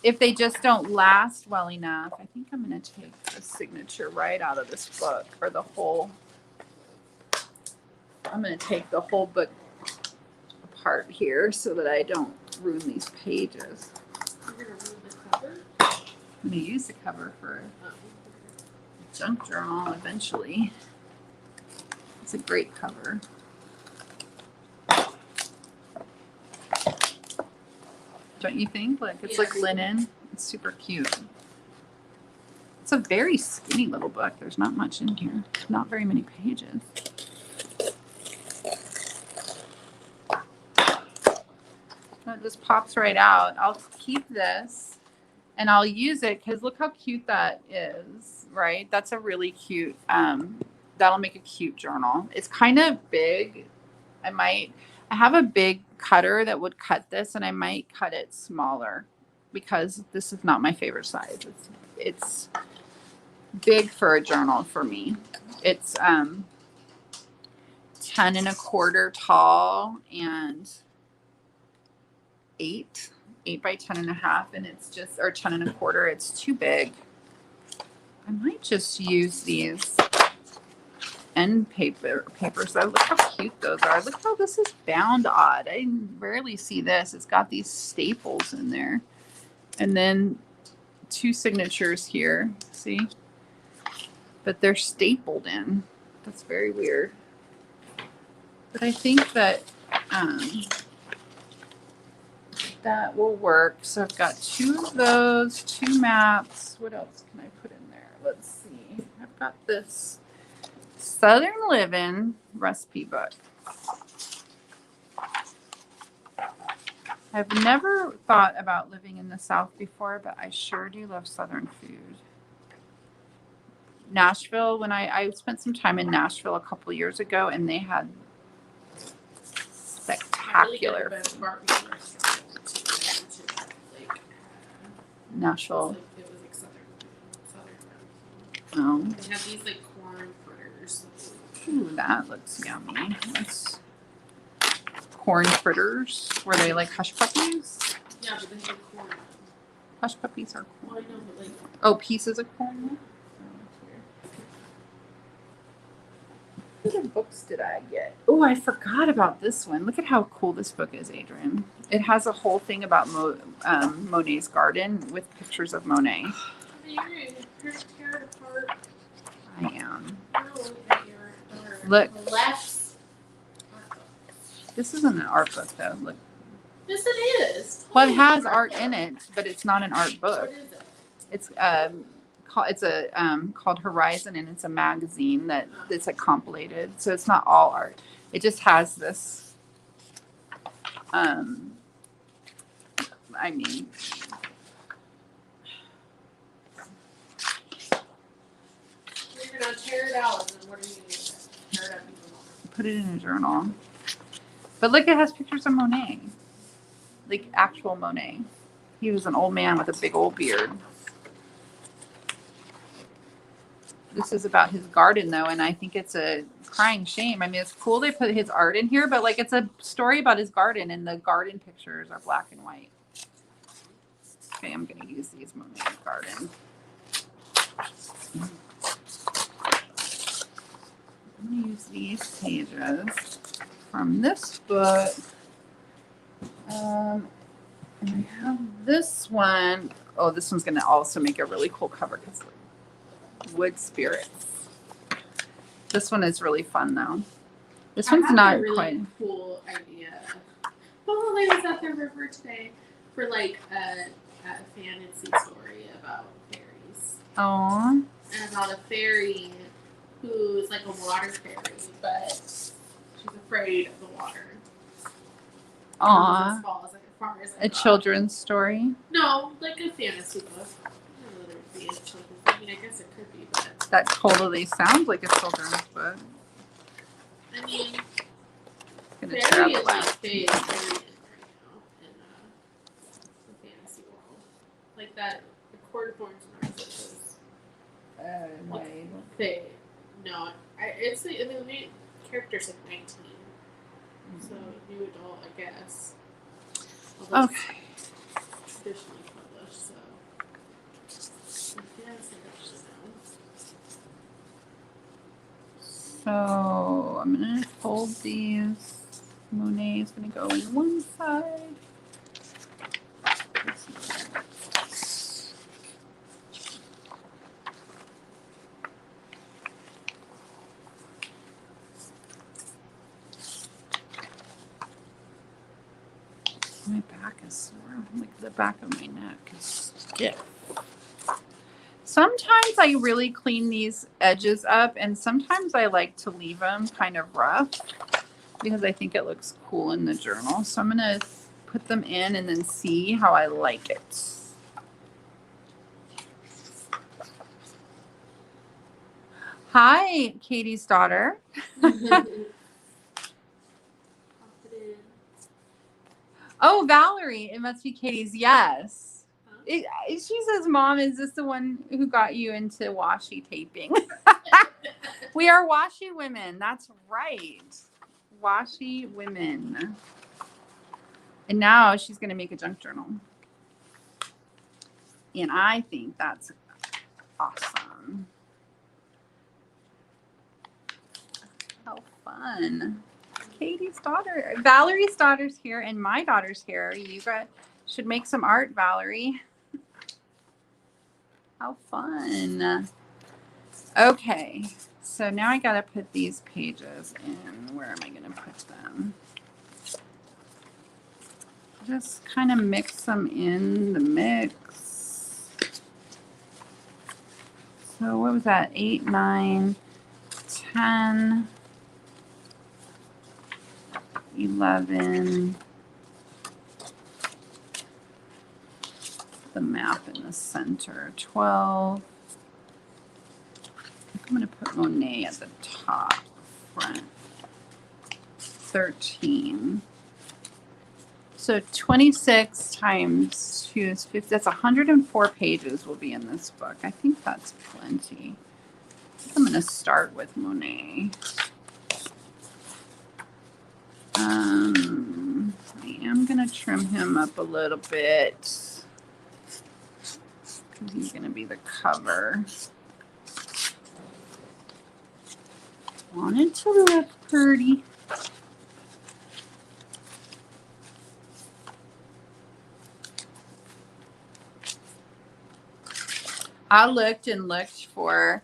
If they just don't last well enough, I think I'm going to take the signature right out of this book, or the whole. I'm going to take the whole book apart here so that I don't ruin these pages. You're gonna ruin the cover? I'm going to use the cover for Oh. a junk journal eventually. It's a great cover. Don't you think? Like, it's like linen. It's super cute. It's a very skinny little book. There's not much in here. Not very many pages. It just pops right out. I'll keep this and I'll use it because look how cute that is, right? That's a really cute, that'll make a cute journal. It's kind of big. I have a big cutter that would cut this, and I might cut it smaller because this is not my favorite size. It's big for a journal for me. It's 10 1/4 tall and 8 by 10.5, and it's just, or 10 1/4. It's too big. I might just use these end papers though. Look how cute those are. Look how this is bound odd. I rarely see this. It's got these staples in there, and then 2 signatures here. See, but they're stapled in. That's very weird. But I think that that will work. So I've got 2 of those, 2 maps. What else can I put in there? Let's see. I've got this Southern Living recipe book. I've never thought about living in the South before, but I sure do love Southern food. Nashville, when I spent some time in Nashville a couple of years ago, and they had spectacular food. Nashville. It was like southern. Oh. They have these like corn fritters. Ooh, that looks yummy. That's corn fritters. Were they like hush puppies? Yeah, but they have corn. Hush puppies are Well, corn. I know, but like. Oh, pieces of corn? What other books did I get? Oh, I forgot about this one. Look at how cool this book is, Adrian. It has a whole thing about Monet's garden with pictures of Monet. You're tear it apart. I am. Your Look. left. This isn't an art book, though. Look. Yes, it is. Well, it has art in it, but it's not an art book. What is it? It's called Horizon, and it's a magazine that's like compilated. So it's not all art. It just has this. I mean, You're gonna tear it out, and then what are you gonna do? Tear it up even more. put it in a journal. But look, it has pictures of Monet, like actual Monet. He was an old man with a big old beard. This is about his garden, though, and I think it's a crying shame. I mean, it's cool they put his art in here, but like it's a story about his garden, and the garden pictures are black and white. Okay, I'm going to use these Monet garden. I'm going to use these pages from this book. And I have this one. Oh, this one's going to also make a really cool cover because wood spirits. This one is really fun though. This one's not a really quite cool idea. Oh, I was at the river today for like a fantasy story about fairies. Oh. And about a fairy who's like a water fairy, but she's afraid of the water. Aw. As far as A children's story. No, like a fantasy book. I don't know whether it'd be a children's. I mean, I guess it could be, but That totally sounds like a children's book. mean, Gonna tear Barry up is like last. Faye is very in right now in the fantasy world. Like that, the Court of Thorns and Roses. Wade. Faye. No, it's the, I mean, the main character's like 19. So, new adult, I guess. Although Okay. it's traditionally published, so. I guess I should know. So I'm gonna fold these. Monet is gonna go in one side. My back is sore. Like the back of my neck is stiff. Sometimes I really clean these edges up, and sometimes I like to leave them kind of rough because I think it looks cool in the journal. So I'm gonna put them in and then see how I like it. Hi, Katie's daughter. Oh, Valerie. It must be Katie's. Yes. Huh? She says, Mom, is this the one who got you into washi taping? We are washi women. That's right. Washi women. And now she's going to make a junk journal. And I think that's awesome. How fun. Katie's daughter, Valerie's daughter's here, and my daughter's here. You guys should make some art, Valerie. How fun. Okay, so now I gotta put these pages in. Where am I gonna put them? Just kind of mix them in the mix. So what was that? 8, 9, 10. 11, the map in the center, 12. I'm going to put Monet at the top, front, 13. So 26 times 2 is 50. That's 104 pages will be in this book. I think that's plenty. I think I'm going to start with Monet. I am going to trim him up a little bit because he's going to be the cover. Want it to look pretty. I looked and looked for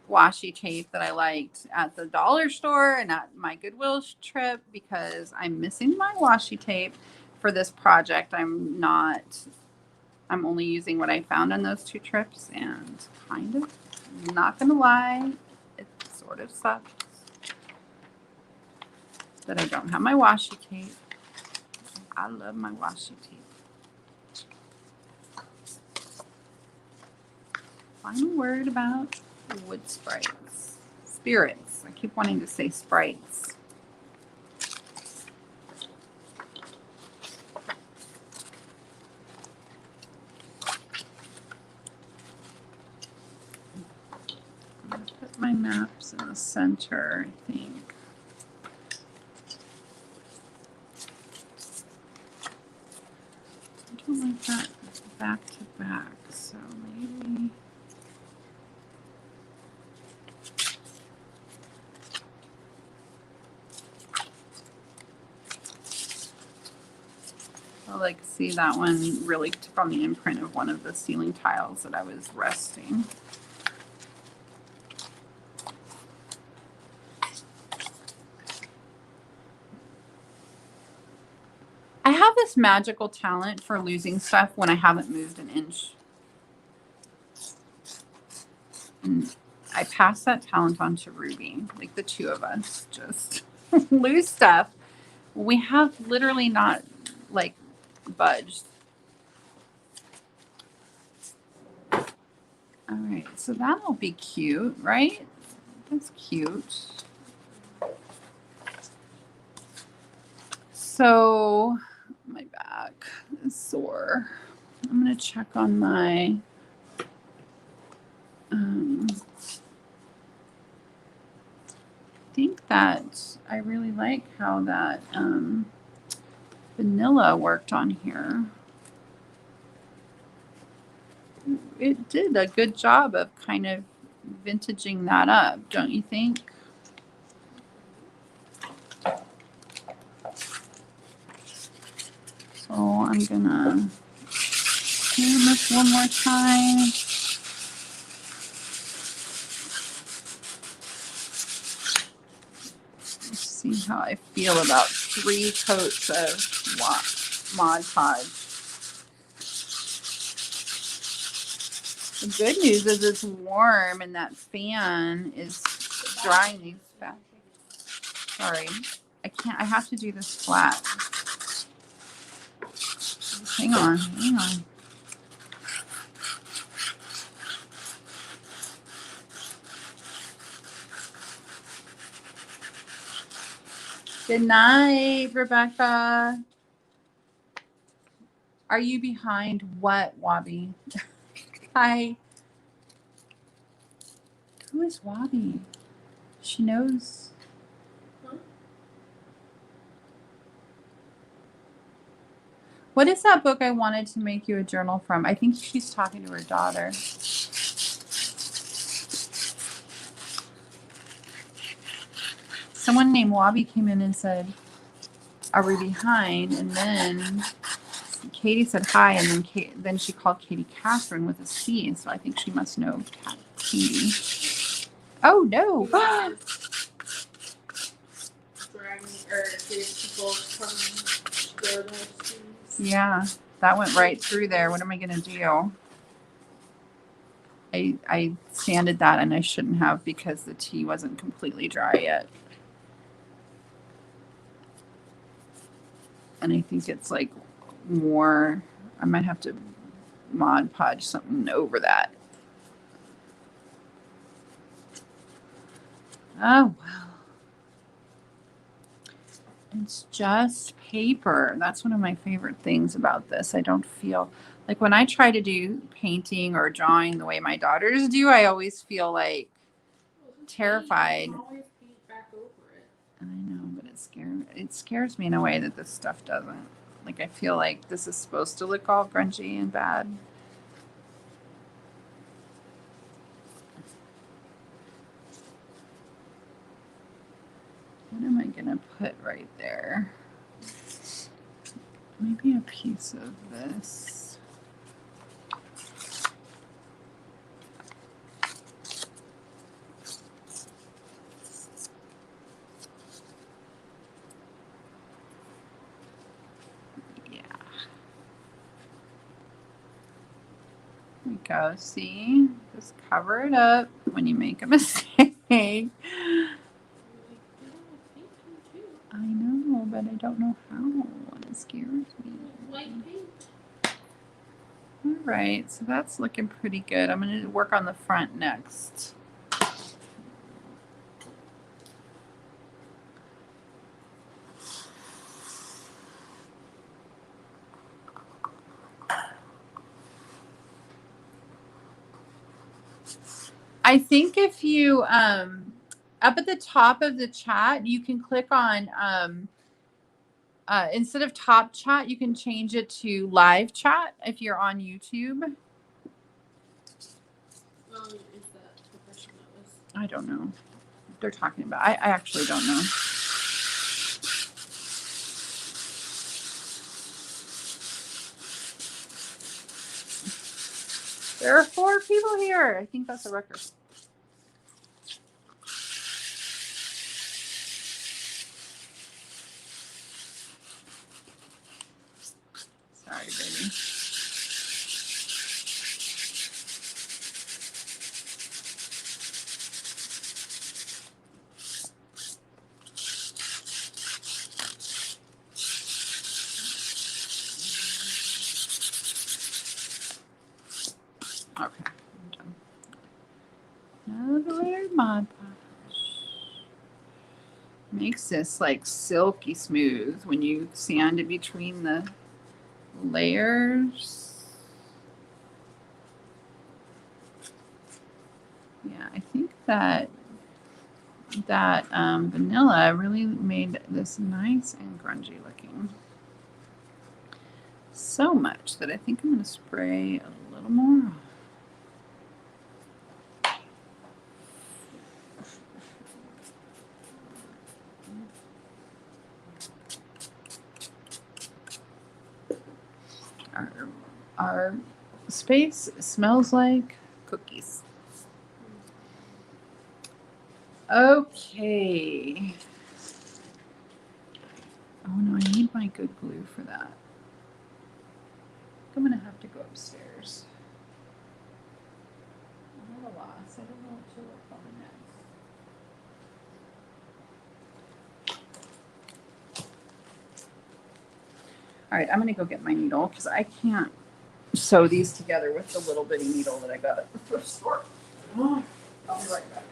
washi tape that I liked at the dollar store and at my Goodwill trip because I'm missing my washi tape for this project. I'm only using what I found on those 2 trips, and kind of, not gonna lie, it sort of sucks that I don't have my washi tape. I love my washi tape. Final word about wood sprites. Spirits. I keep wanting to say sprites. I'm going to put my maps in the center, I think. I don't like that back to back, so maybe... I like see that one really took on the imprint of one of the ceiling tiles that I was resting. I have this magical talent for losing stuff when I haven't moved an inch. And I pass that talent on to Ruby. Like the 2 of us just lose stuff. We have literally not like budged. All right, so that'll be cute, right? That's cute. So my back is sore. I'm going to check on my I think that I really like how that vanilla worked on here. It did a good job of kind of vintaging that up, don't you think? So I'm gonna do this one more time. Let's see how I feel about 3 coats of Mod Podge. The good news is it's warm and that fan is drying these fast. Sorry, I have to do this flat. Hang on. Good night, Rebecca. Are you behind what, Wabi? Hi. Who is Wabi? She knows. What is that book I wanted to make you a journal from? I think she's talking to her daughter. Someone named Wabi came in and said, are we behind? And then Katie said hi, and then she called Katie Catherine with a C, so I think she must know Katie. Oh, no. Yeah, that went right through there. What am I going to do? I sanded that, and I shouldn't have because the tea wasn't completely dry yet. And I think it's like more, I might have to Mod Podge something over that. Oh, well. It's just paper. That's one of my favorite things about this. I don't feel like when I try to do painting or drawing the way my daughters do, I always feel like terrified. Always paint back over it. I know, but it scares me in a way that this stuff doesn't. Like I feel like this is supposed to look all grungy and bad. What am I gonna put right there? Maybe a piece of this. Yeah. There we go. See? Just cover it up when you make a mistake. I know, but I don't know how. It scares me. White paint. All right, so that's looking pretty good. I'm going to work on the front next. I think if you, up at the top of the chat, you can click on, instead of top chat, you can change it to live chat if you're on YouTube. Is that the person that was? I don't know. They're talking about. I actually don't know. There are 4 people here. I think that's a record. Sorry, baby. Okay, I'm done. Another layer of Mod Podge. Makes this like silky smooth when you sand it between the layers. Yeah, I think that vanilla really made this nice and grungy looking. So much that I think I'm going to spray a little more. Our space smells like cookies. Okay. Oh no, I need my good glue for that. I'm gonna have to go upstairs. I'm at a loss. I don't know what to work on next. All right, I'm gonna go get my needle because I can't sew these together with the little bitty needle that I got at the thrift store. I'll be right back.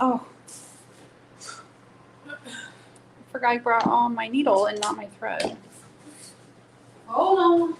Oh, I forgot I brought on my needle and not my thread. Hold on.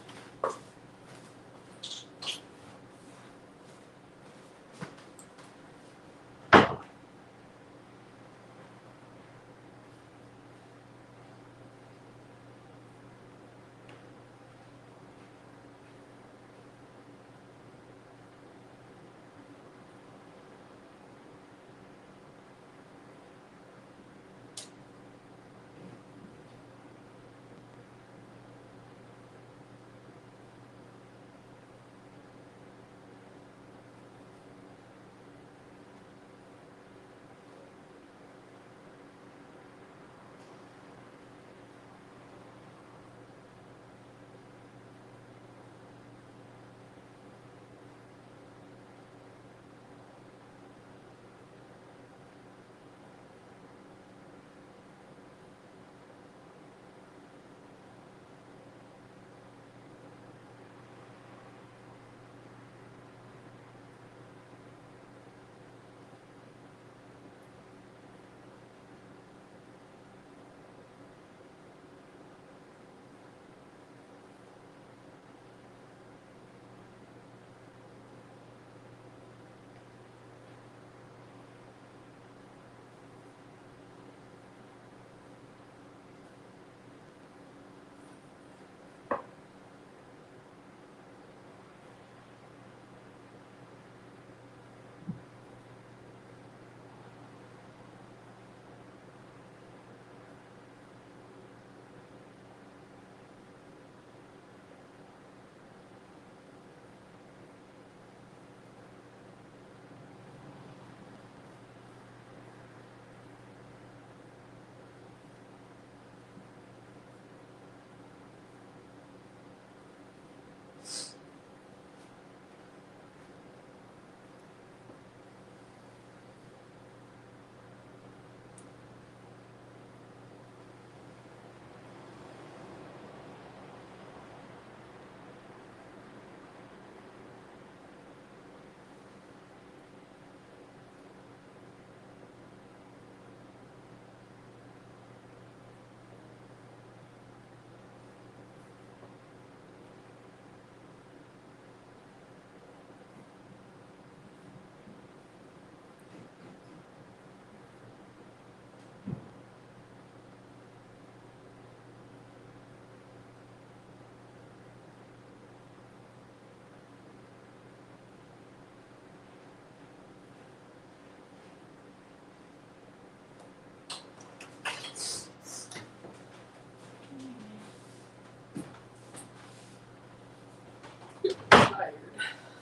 tired.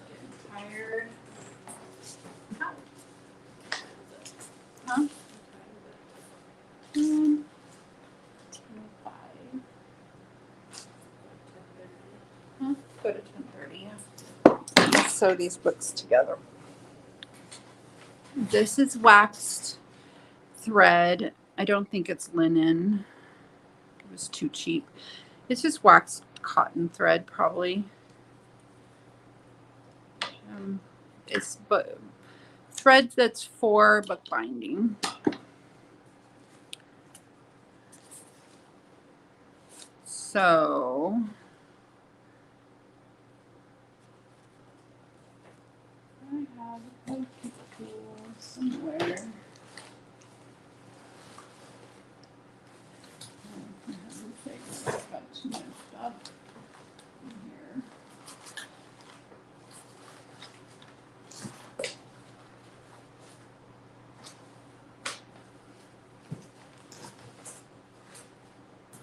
Getting tired. How? Huh? 10:05. Huh? Go to 10:30. Let's sew these books together. This is waxed thread. I don't think it's linen. It was too cheap. It's just waxed cotton thread, probably. It's thread that's for bookbinding. So I have a tool somewhere. I've got too much stuff in here.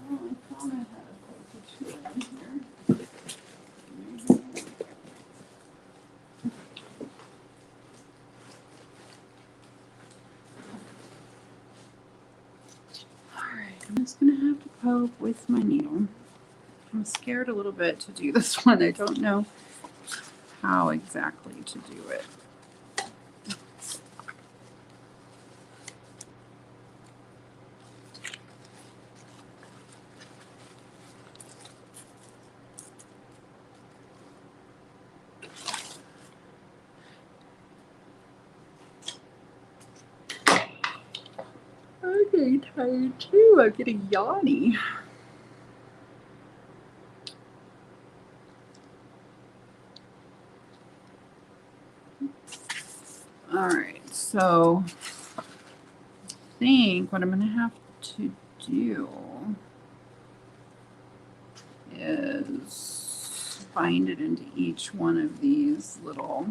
Oh, I thought I had a tool in here. Alright, I'm just gonna have to poke with my needle. I'm scared a little bit to do this one. I don't know how exactly to do it. I'm getting tired too. I'm getting yawny. All right, so I think what I'm going to have to do is bind it into each one of these little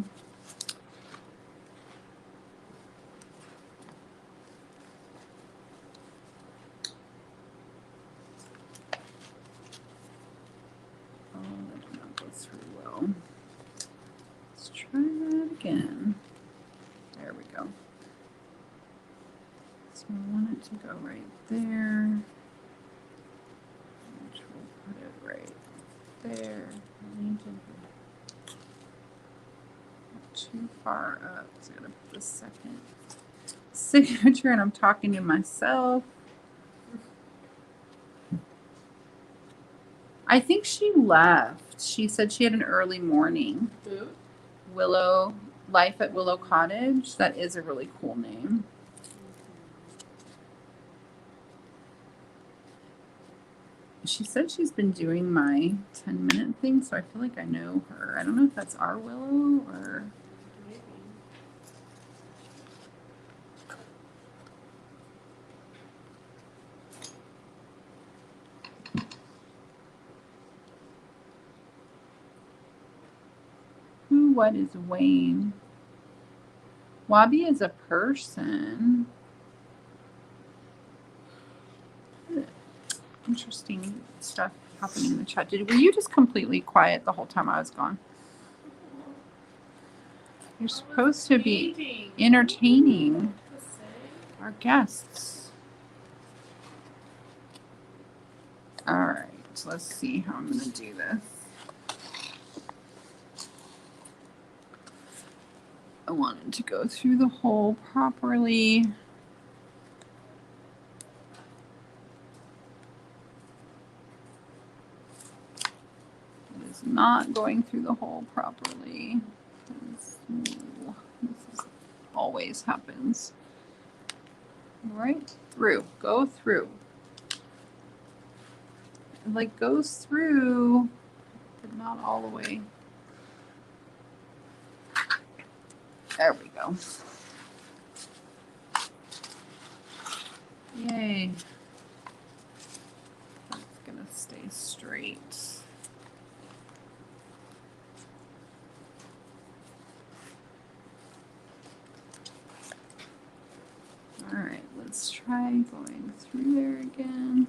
that did not go through well. Let's try that again. There we go. So I want it to go right there, which will put it right there. Not too far up. So I gotta put the second signature, and I'm talking to myself. I think she left. She said she had an early morning. Who? Willow, Life at Willow Cottage. That is a really cool name. She said she's been doing my 10-minute thing, so I feel like I know her. I don't know if that's our Willow or... Maybe. Who, what is Wayne? Wabi is a person. Interesting stuff happening in the chat. Were you just completely quiet the whole time I was gone? You're supposed to be entertaining our guests. All right, so let's see how I'm going to do this. I wanted to go through the hole properly. It is not going through the hole properly. This always happens. Right through. Go through. It like goes through, but not all the way. There we go. Yay. It's gonna stay straight. All right, let's try going through there again.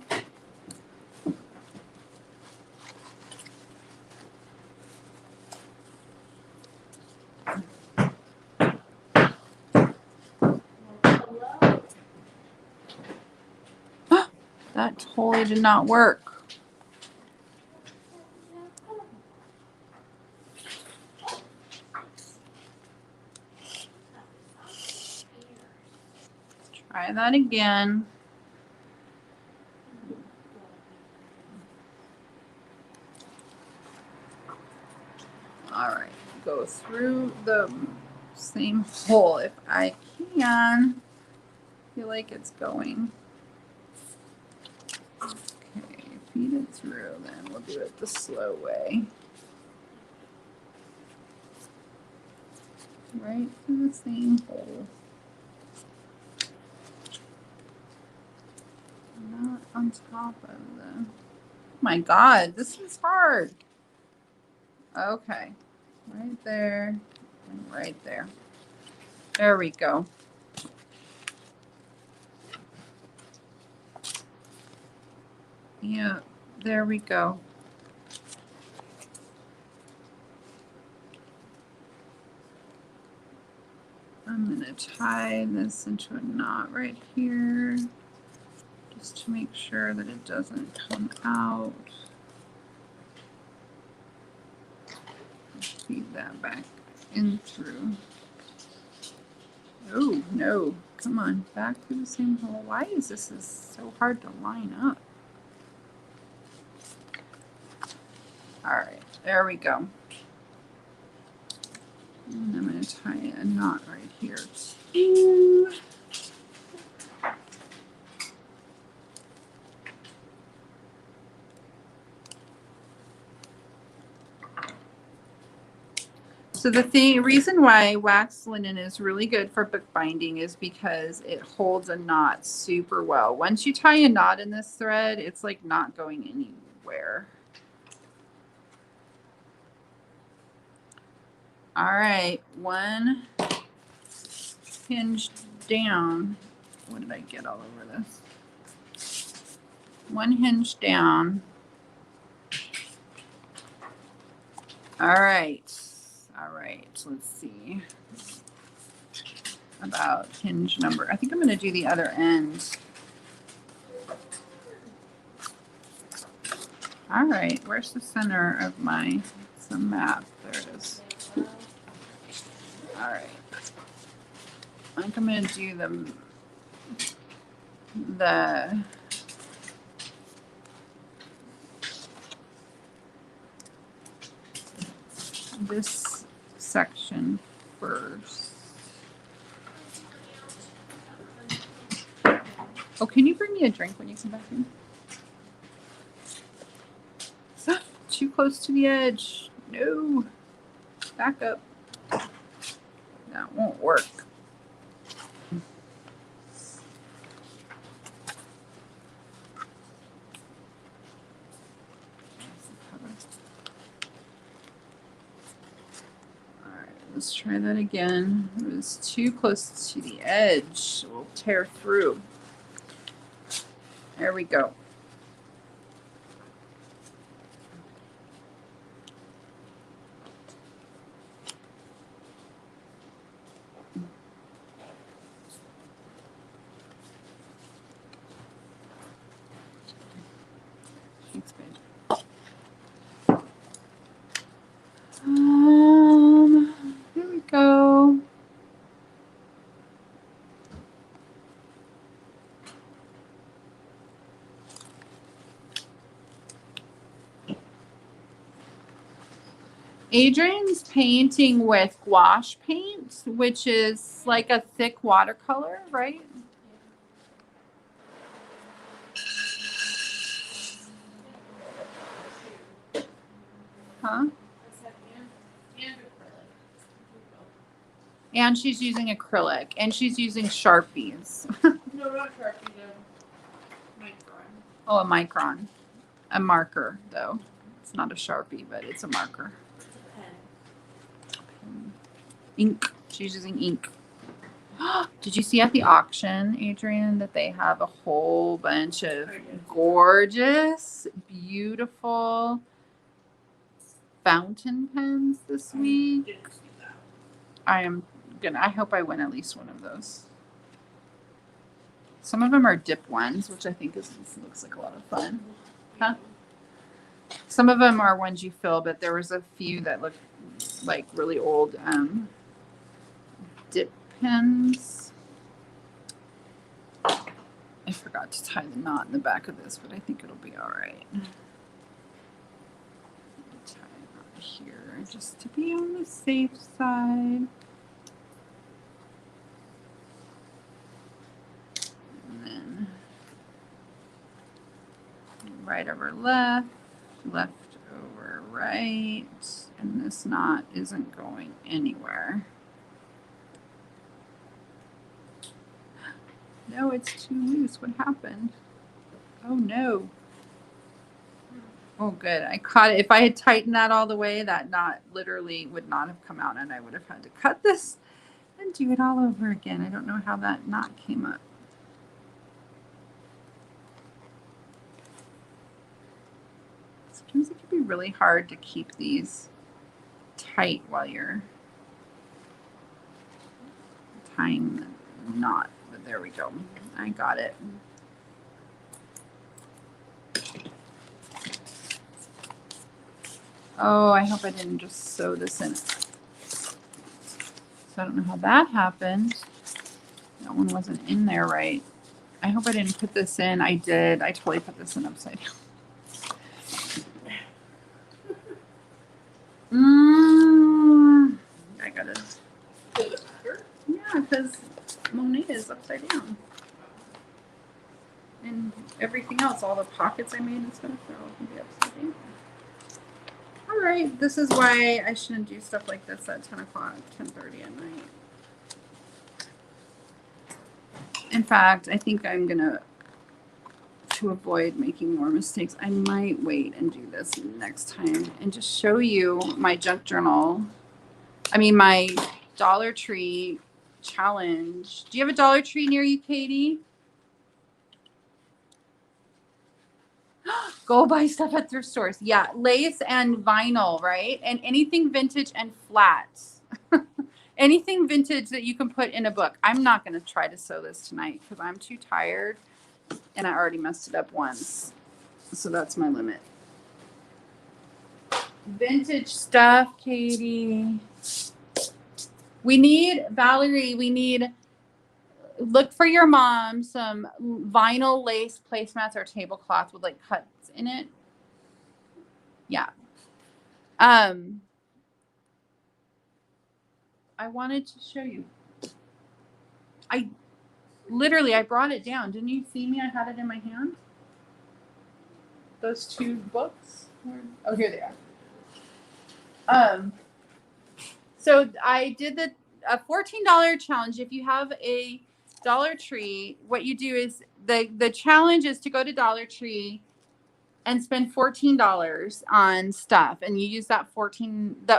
That totally did not work. Try that again. All right, go through the same hole if I can. Feel like it's going. Okay, feed it through, then we'll do it the slow way. Right through the same hole. Not on top of the. Oh my God, this is hard. Okay, right there and right there. There we go. Yeah, there we go. I'm gonna tie this into a knot right here, just to make sure that it doesn't come out. Feed that back in through. Oh, no, come on, back through the same hole. Why is this so hard to line up? All right, there we go. And I'm gonna tie a knot right here too. So the reason why wax linen is really good for bookbinding is because it holds a knot super well. Once you tie a knot in this thread, it's like not going anywhere. All right, one hinge down. What did I get all over this? One hinge down. All right, let's see. About hinge number. I think I'm going to do the other end. All right, where's the center of my map? There it is. All right. I think I'm going to do this section first. Oh, can you bring me a drink when you come back in? Too close to the edge. No. Back up. That won't work. All right, let's try that again. It was too close to the edge. We'll tear through. There we go. Thanks, babe. Here we go. Adrian's painting with gouache paint, which is like a thick watercolor, right? Huh? And she's using acrylic, and she's using Sharpies. No, not Sharpie, no. Micron. Oh, a micron. A marker, though. It's not a Sharpie, but it's a marker. It's a pen. Ink. She's using ink. Did you see at the auction, Adrian, that they have a whole bunch of gorgeous, beautiful fountain pens this week? Didn't see that. I hope I win at least one of those. Some of them are dip ones, which I think looks like a lot of fun. Huh? Some of them are ones you fill, but there was a few that looked like really old dip pens. I forgot to tie the knot in the back of this, but I think it'll be all right. Tie a knot here just to be on the safe side. And then right over left, left over right, and this knot isn't going anywhere. No, it's too loose. What happened? Oh no. Oh good. I caught it. If I had tightened that all the way, that knot literally would not have come out, and I would have had to cut this and do it all over again. I don't know how that knot came up. Sometimes it can be really hard to keep these tight while you're tying the knot. But there we go. I got it. Oh, I hope I didn't just sew this in. So I don't know how that happened. That one wasn't in there right. I hope I didn't put this in. I did. I totally put this in upside down. I gotta. Does it matter? Yeah, because Monet is upside down. And everything else, all the pockets I made and stuff, they're all gonna be upside down. All right, this is why I shouldn't do stuff like this at 10 o'clock, 10:30 at night. In fact, I think I'm gonna, to avoid making more mistakes, I might wait and do this next time and just show you my junk journal. I mean, my Dollar Tree challenge. Do you have a Dollar Tree near you, Katie? Go buy stuff at thrift stores. Yeah, lace and vinyl, right? And anything vintage and flat. Anything vintage that you can put in a book. I'm not going to try to sew this tonight because I'm too tired and I already messed it up once. So that's my limit. Vintage stuff, Katie. We need, Valerie, look for your mom some vinyl lace placemats or tablecloth with like cuts in it. Yeah. I wanted to show you. I brought it down. Didn't you see me? I had it in my hand. Those two books. Oh, here they are. So I did a $14 challenge. If you have a Dollar Tree, what you do is the challenge is to go to Dollar Tree and spend $14 on stuff, and you use that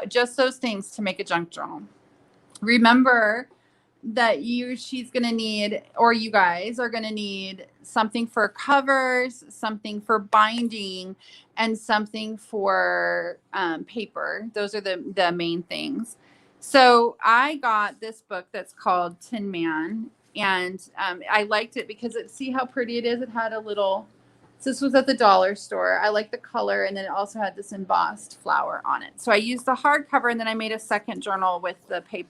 just those things to make a junk journal. Remember that she's going to need, or you guys are going to need something for covers, something for binding, and something for paper. Those are the main things. So I got this book that's called Tin Man, and I liked it because see how pretty it is. It had a little, so this was at the dollar store. I like the color, and then it also had this embossed flower on it. So I used the hardcover, and then I made a second journal with the paper,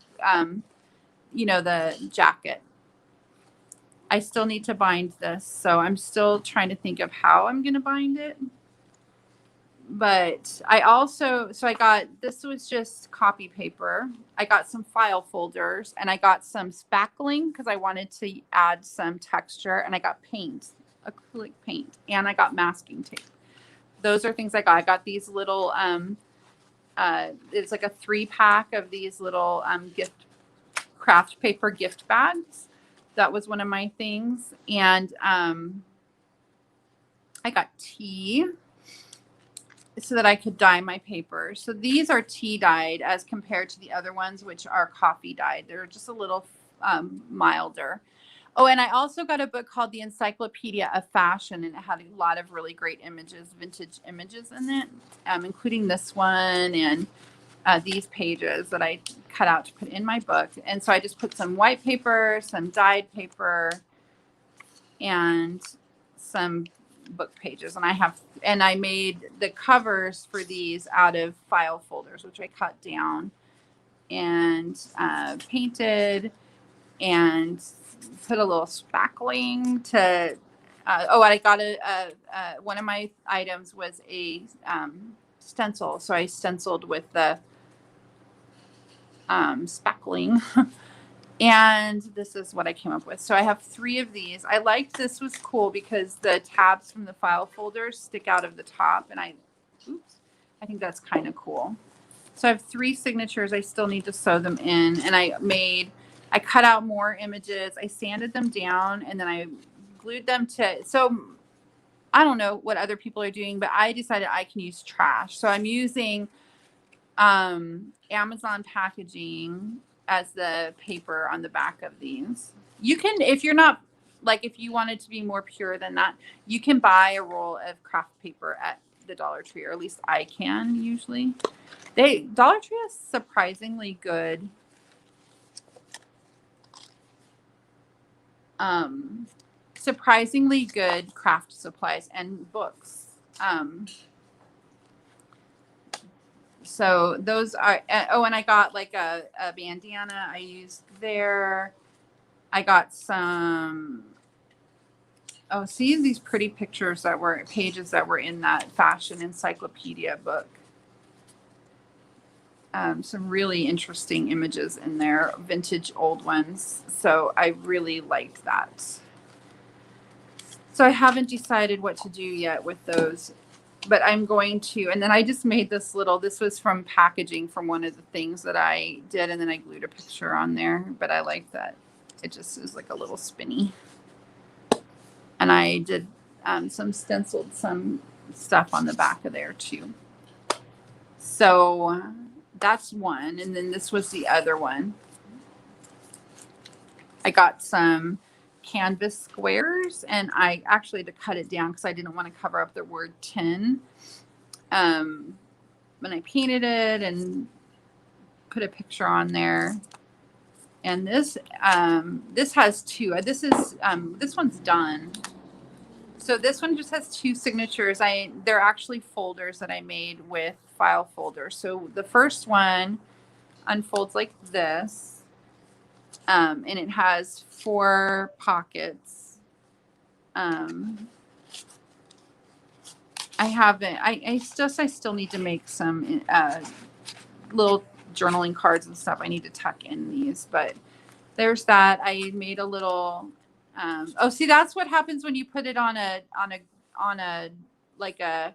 the jacket. I still need to bind this, so I'm still trying to think of how I'm going to bind it. But I got, this was just copy paper. I got some file folders, and I got some spackling because I wanted to add some texture, and I got paint, acrylic paint, and I got masking tape. Those are things I got. I got these little, it's like a 3-pack of these little craft paper gift bags. That was one of my things. And I got tea so that I could dye my paper. So these are tea dyed as compared to the other ones, which are coffee dyed. They're just a little milder. Oh, and I also got a book called the Encyclopedia of Fashion, and it had a lot of really great images, vintage images in it, including this one and these pages that I cut out to put in my book. And so I just put some white paper, some dyed paper, and some book pages. And I made the covers for these out of file folders, which I cut down and painted and put a little spackling to. I got one of my items was a stencil, so I stenciled with the spackling. And this is what I came up with. So I have 3 of these. I liked this was cool because the tabs from the file folders stick out of the top, and I think that's kind of cool. So I have 3 signatures. I still need to sew them in, and I cut out more images. I sanded them down, and then I glued them to. So I don't know what other people are doing, but I decided I can use trash. So I'm using Amazon packaging as the paper on the back of these. You can, if you're not, like, if you wanted to be more pure than that, you can buy a roll of craft paper at the Dollar Tree, or at least I can usually. Dollar Tree has surprisingly good craft supplies and books. So those are, and I got like a bandana I used there. I got some, see these pretty pages that were in that fashion encyclopedia book. Some really interesting images in there, vintage old ones. So I really liked that. So I haven't decided what to do yet with those, but I'm going to, and then I just made this was from packaging from one of the things that I did, and then I glued a picture on there, but I like that. It just is like a little spinny. And I did stenciled some stuff on the back of there too. So that's one. And then this was the other one. I got some canvas squares, and I actually had to cut it down because I didn't want to cover up the word tin. When I painted it and put a picture on there. And this has 2. This one's done. So this one just has 2 signatures. They're actually folders that I made with file folders. So the first one unfolds like this, and it has 4 pockets. I still need to make some little journaling cards and stuff. I need to tuck in these, but there's that. I made a little. See, that's what happens when you put it on a like a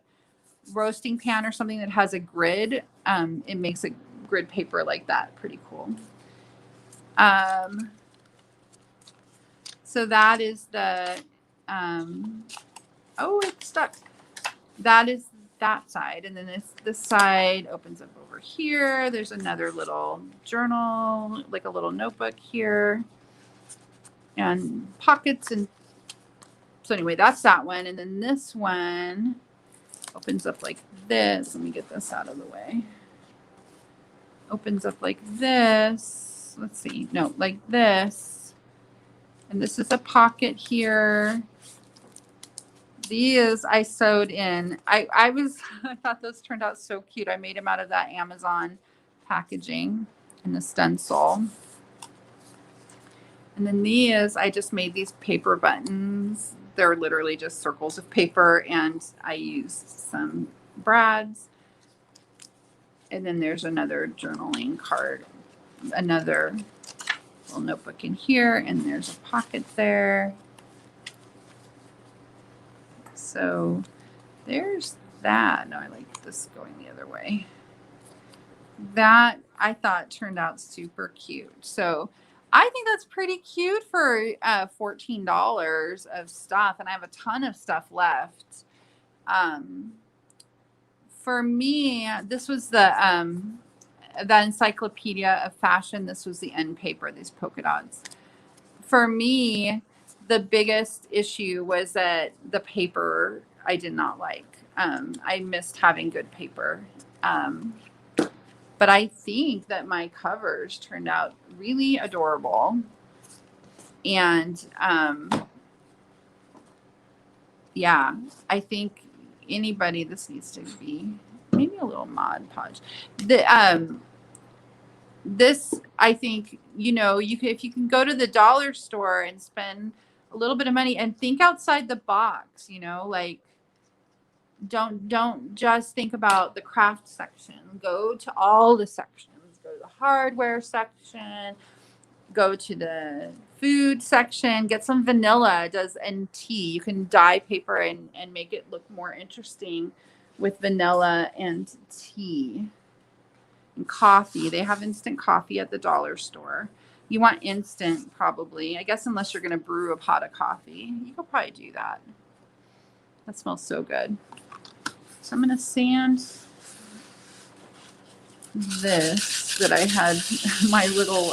roasting pan or something that has a grid. It makes a grid paper like that. Pretty cool. So that is the. It's stuck. That is that side, and then this side opens up over here. There's another little journal, like a little notebook here, and pockets. And so anyway, that's that one. And then this one opens up like this. Let me get this out of the way. Opens up like this. Let's see. No, like this. And this is a pocket here. These I sewed in. I thought those turned out so cute. I made them out of that Amazon packaging and the stencil. And then these, I just made these paper buttons. They're literally just circles of paper, and I used some brads. And then there's another journaling card, another little notebook in here, and there's a pocket there. So there's that. No, I like this going the other way. That I thought turned out super cute. So I think that's pretty cute for $14 of stuff, and I have a ton of stuff left. For me, this was the Encyclopedia of Fashion. This was the end paper, these polka dots. For me, the biggest issue was that the paper I did not like. I missed having good paper. But I think that my covers turned out really adorable. And yeah, I think anybody, this needs to be maybe a little Mod Podge. This, I think, you can, if you can go to the dollar store and spend a little bit of money and think outside the box, like don't just think about the craft section. Go to all the sections. Go to the hardware section. Go to the food section. Get some vanilla. And tea. You can dye paper and make it look more interesting with vanilla and tea. And coffee. They have instant coffee at the dollar store. You want instant, probably. I guess unless you're going to brew a pot of coffee, you could probably do that. That smells so good. So I'm going to sand this that I had my little,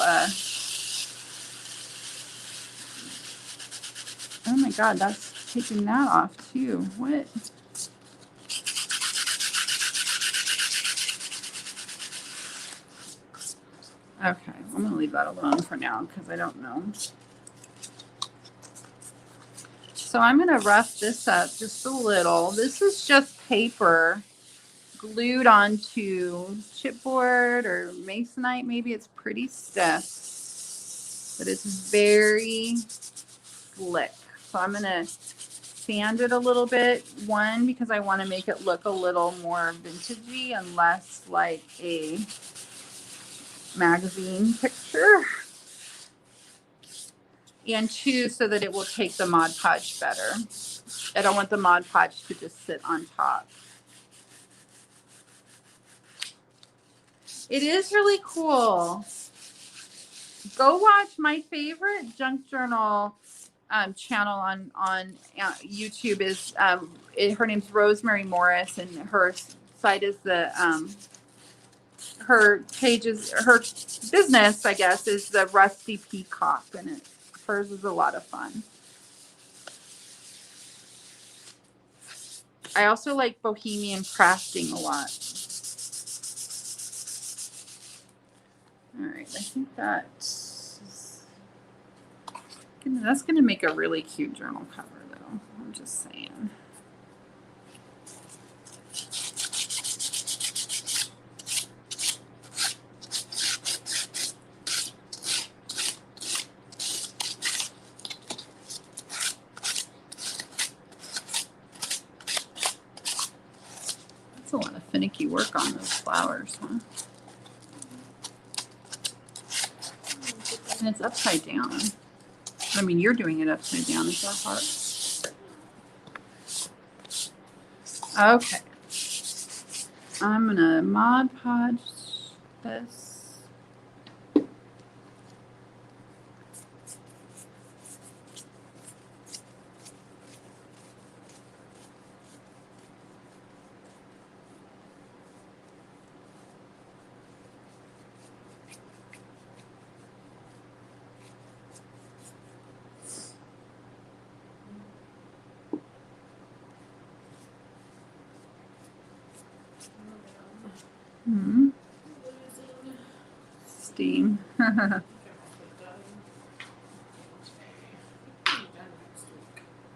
oh my God, that's taking that off too. What? Okay, I'm going to leave that alone for now because I don't know. So I'm going to rough this up just a little. This is just paper glued onto chipboard or masonite. Maybe it's pretty stiff, but it's very slick. So I'm going to sand it a little bit. One, because I want to make it look a little more vintagey and less like a magazine picture. And two, so that it will take the Mod Podge better. I don't want the Mod Podge to just sit on top. It is really cool. Go watch my favorite junk journal channel on YouTube is her name's Rosemary Morris, and her site is her page is her business, I guess, is the Rusty Peacock, and hers is a lot of fun. I also like bohemian crafting a lot. All right, I think that's going to make a really cute journal cover, though. I'm just saying. That's a lot of finicky work on those flowers, huh? And it's upside down. I mean, you're doing it upside down. Is that hard? Okay. I'm going to Mod Podge this. Steam.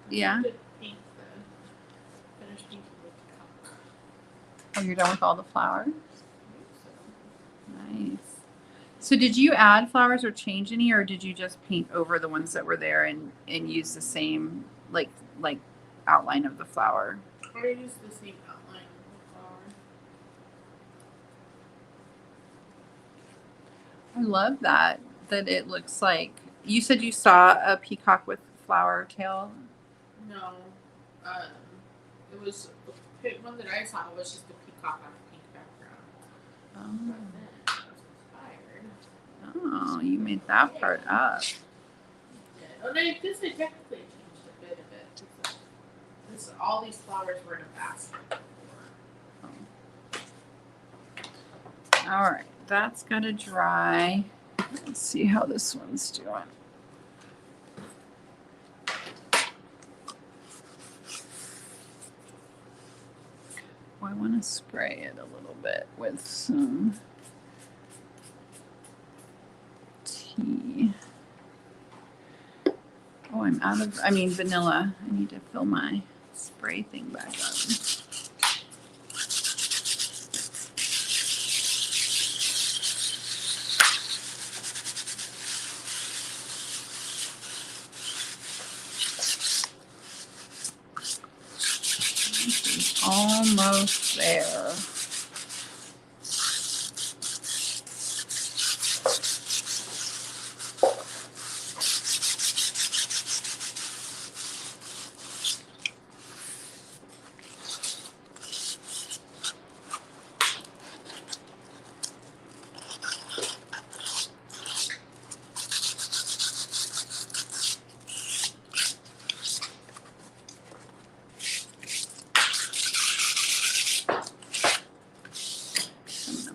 Yeah. Oh, you're done with all the flowers? Nice. So did you add flowers or change any, or did you just paint over the ones that were there and use the same like outline of the flower? I used the same outline of the flower. I love that it looks like, you said you saw a peacock with flower tail. No, it was the one that I saw was just a peacock on a pink background. But then I was inspired. Oh, you made that part up. Yeah. Oh, I guess I technically changed a bit of it. Because all these flowers were in a basket before. All right, that's gonna dry. Let's see how this one's doing. Oh, I want to spray it a little bit with some tea. Oh, vanilla. I need to fill my spray thing back up. Almost there.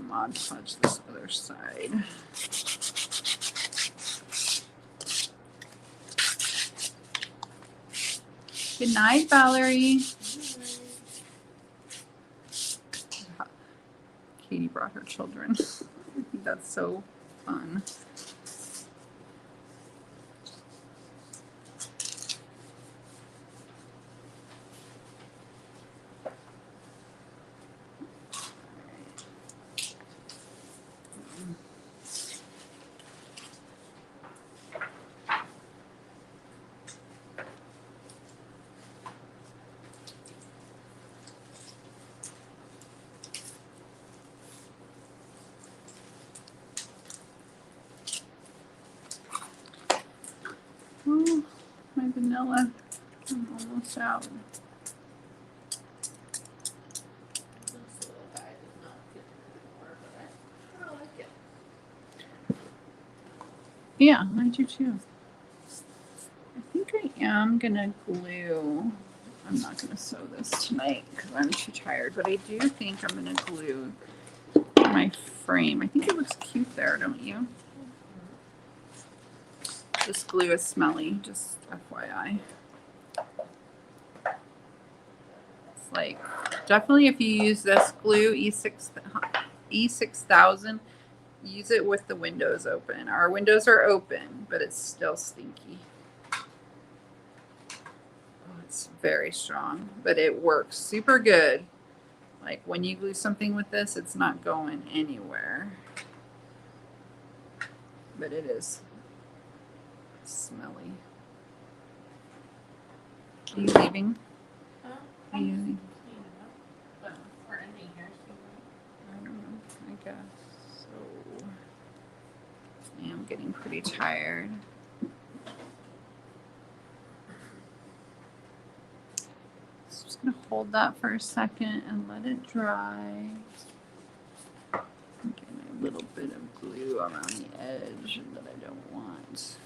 Mod Podge this other side. Good night, Valerie. Katie brought her children. I think that's so fun. Oh, my vanilla. I'm almost out. This little guy does not fit anymore, but I kind of like it. Yeah, I do too. I think I am gonna glue. I'm not gonna sew this tonight because I'm too tired, but I do think I'm gonna glue my frame. I think it looks cute there, don't you? This glue is smelly, just FYI. It's like, definitely if you use this glue, E6000, use it with the windows open. Our windows are open, but it's still stinky. Oh, it's very strong, but it works super good. Like when you glue something with this, it's not going anywhere. But it is smelly. Are you leaving? Are you leaving? But we're ending here, so I don't know. I guess so. Yeah, I'm getting pretty tired. So just gonna hold that for a second and let it dry. Getting a little bit of glue around the edge that I don't want.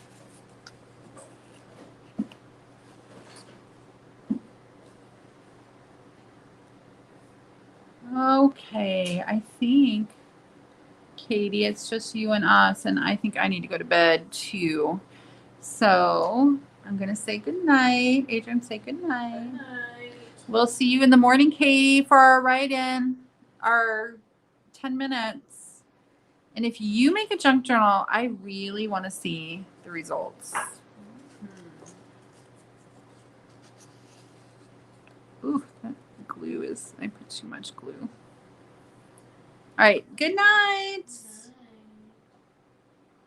Okay, I think, Katie, it's just you and us, and I think I need to go to bed too. So I'm gonna say good night. Adrian, say good night. good night. We'll see you in the morning, Katie, for our write-in, our 10 minutes. And if you make a junk journal, I really want to see the results. Ooh, that glue is, I put too much glue. All right, good night.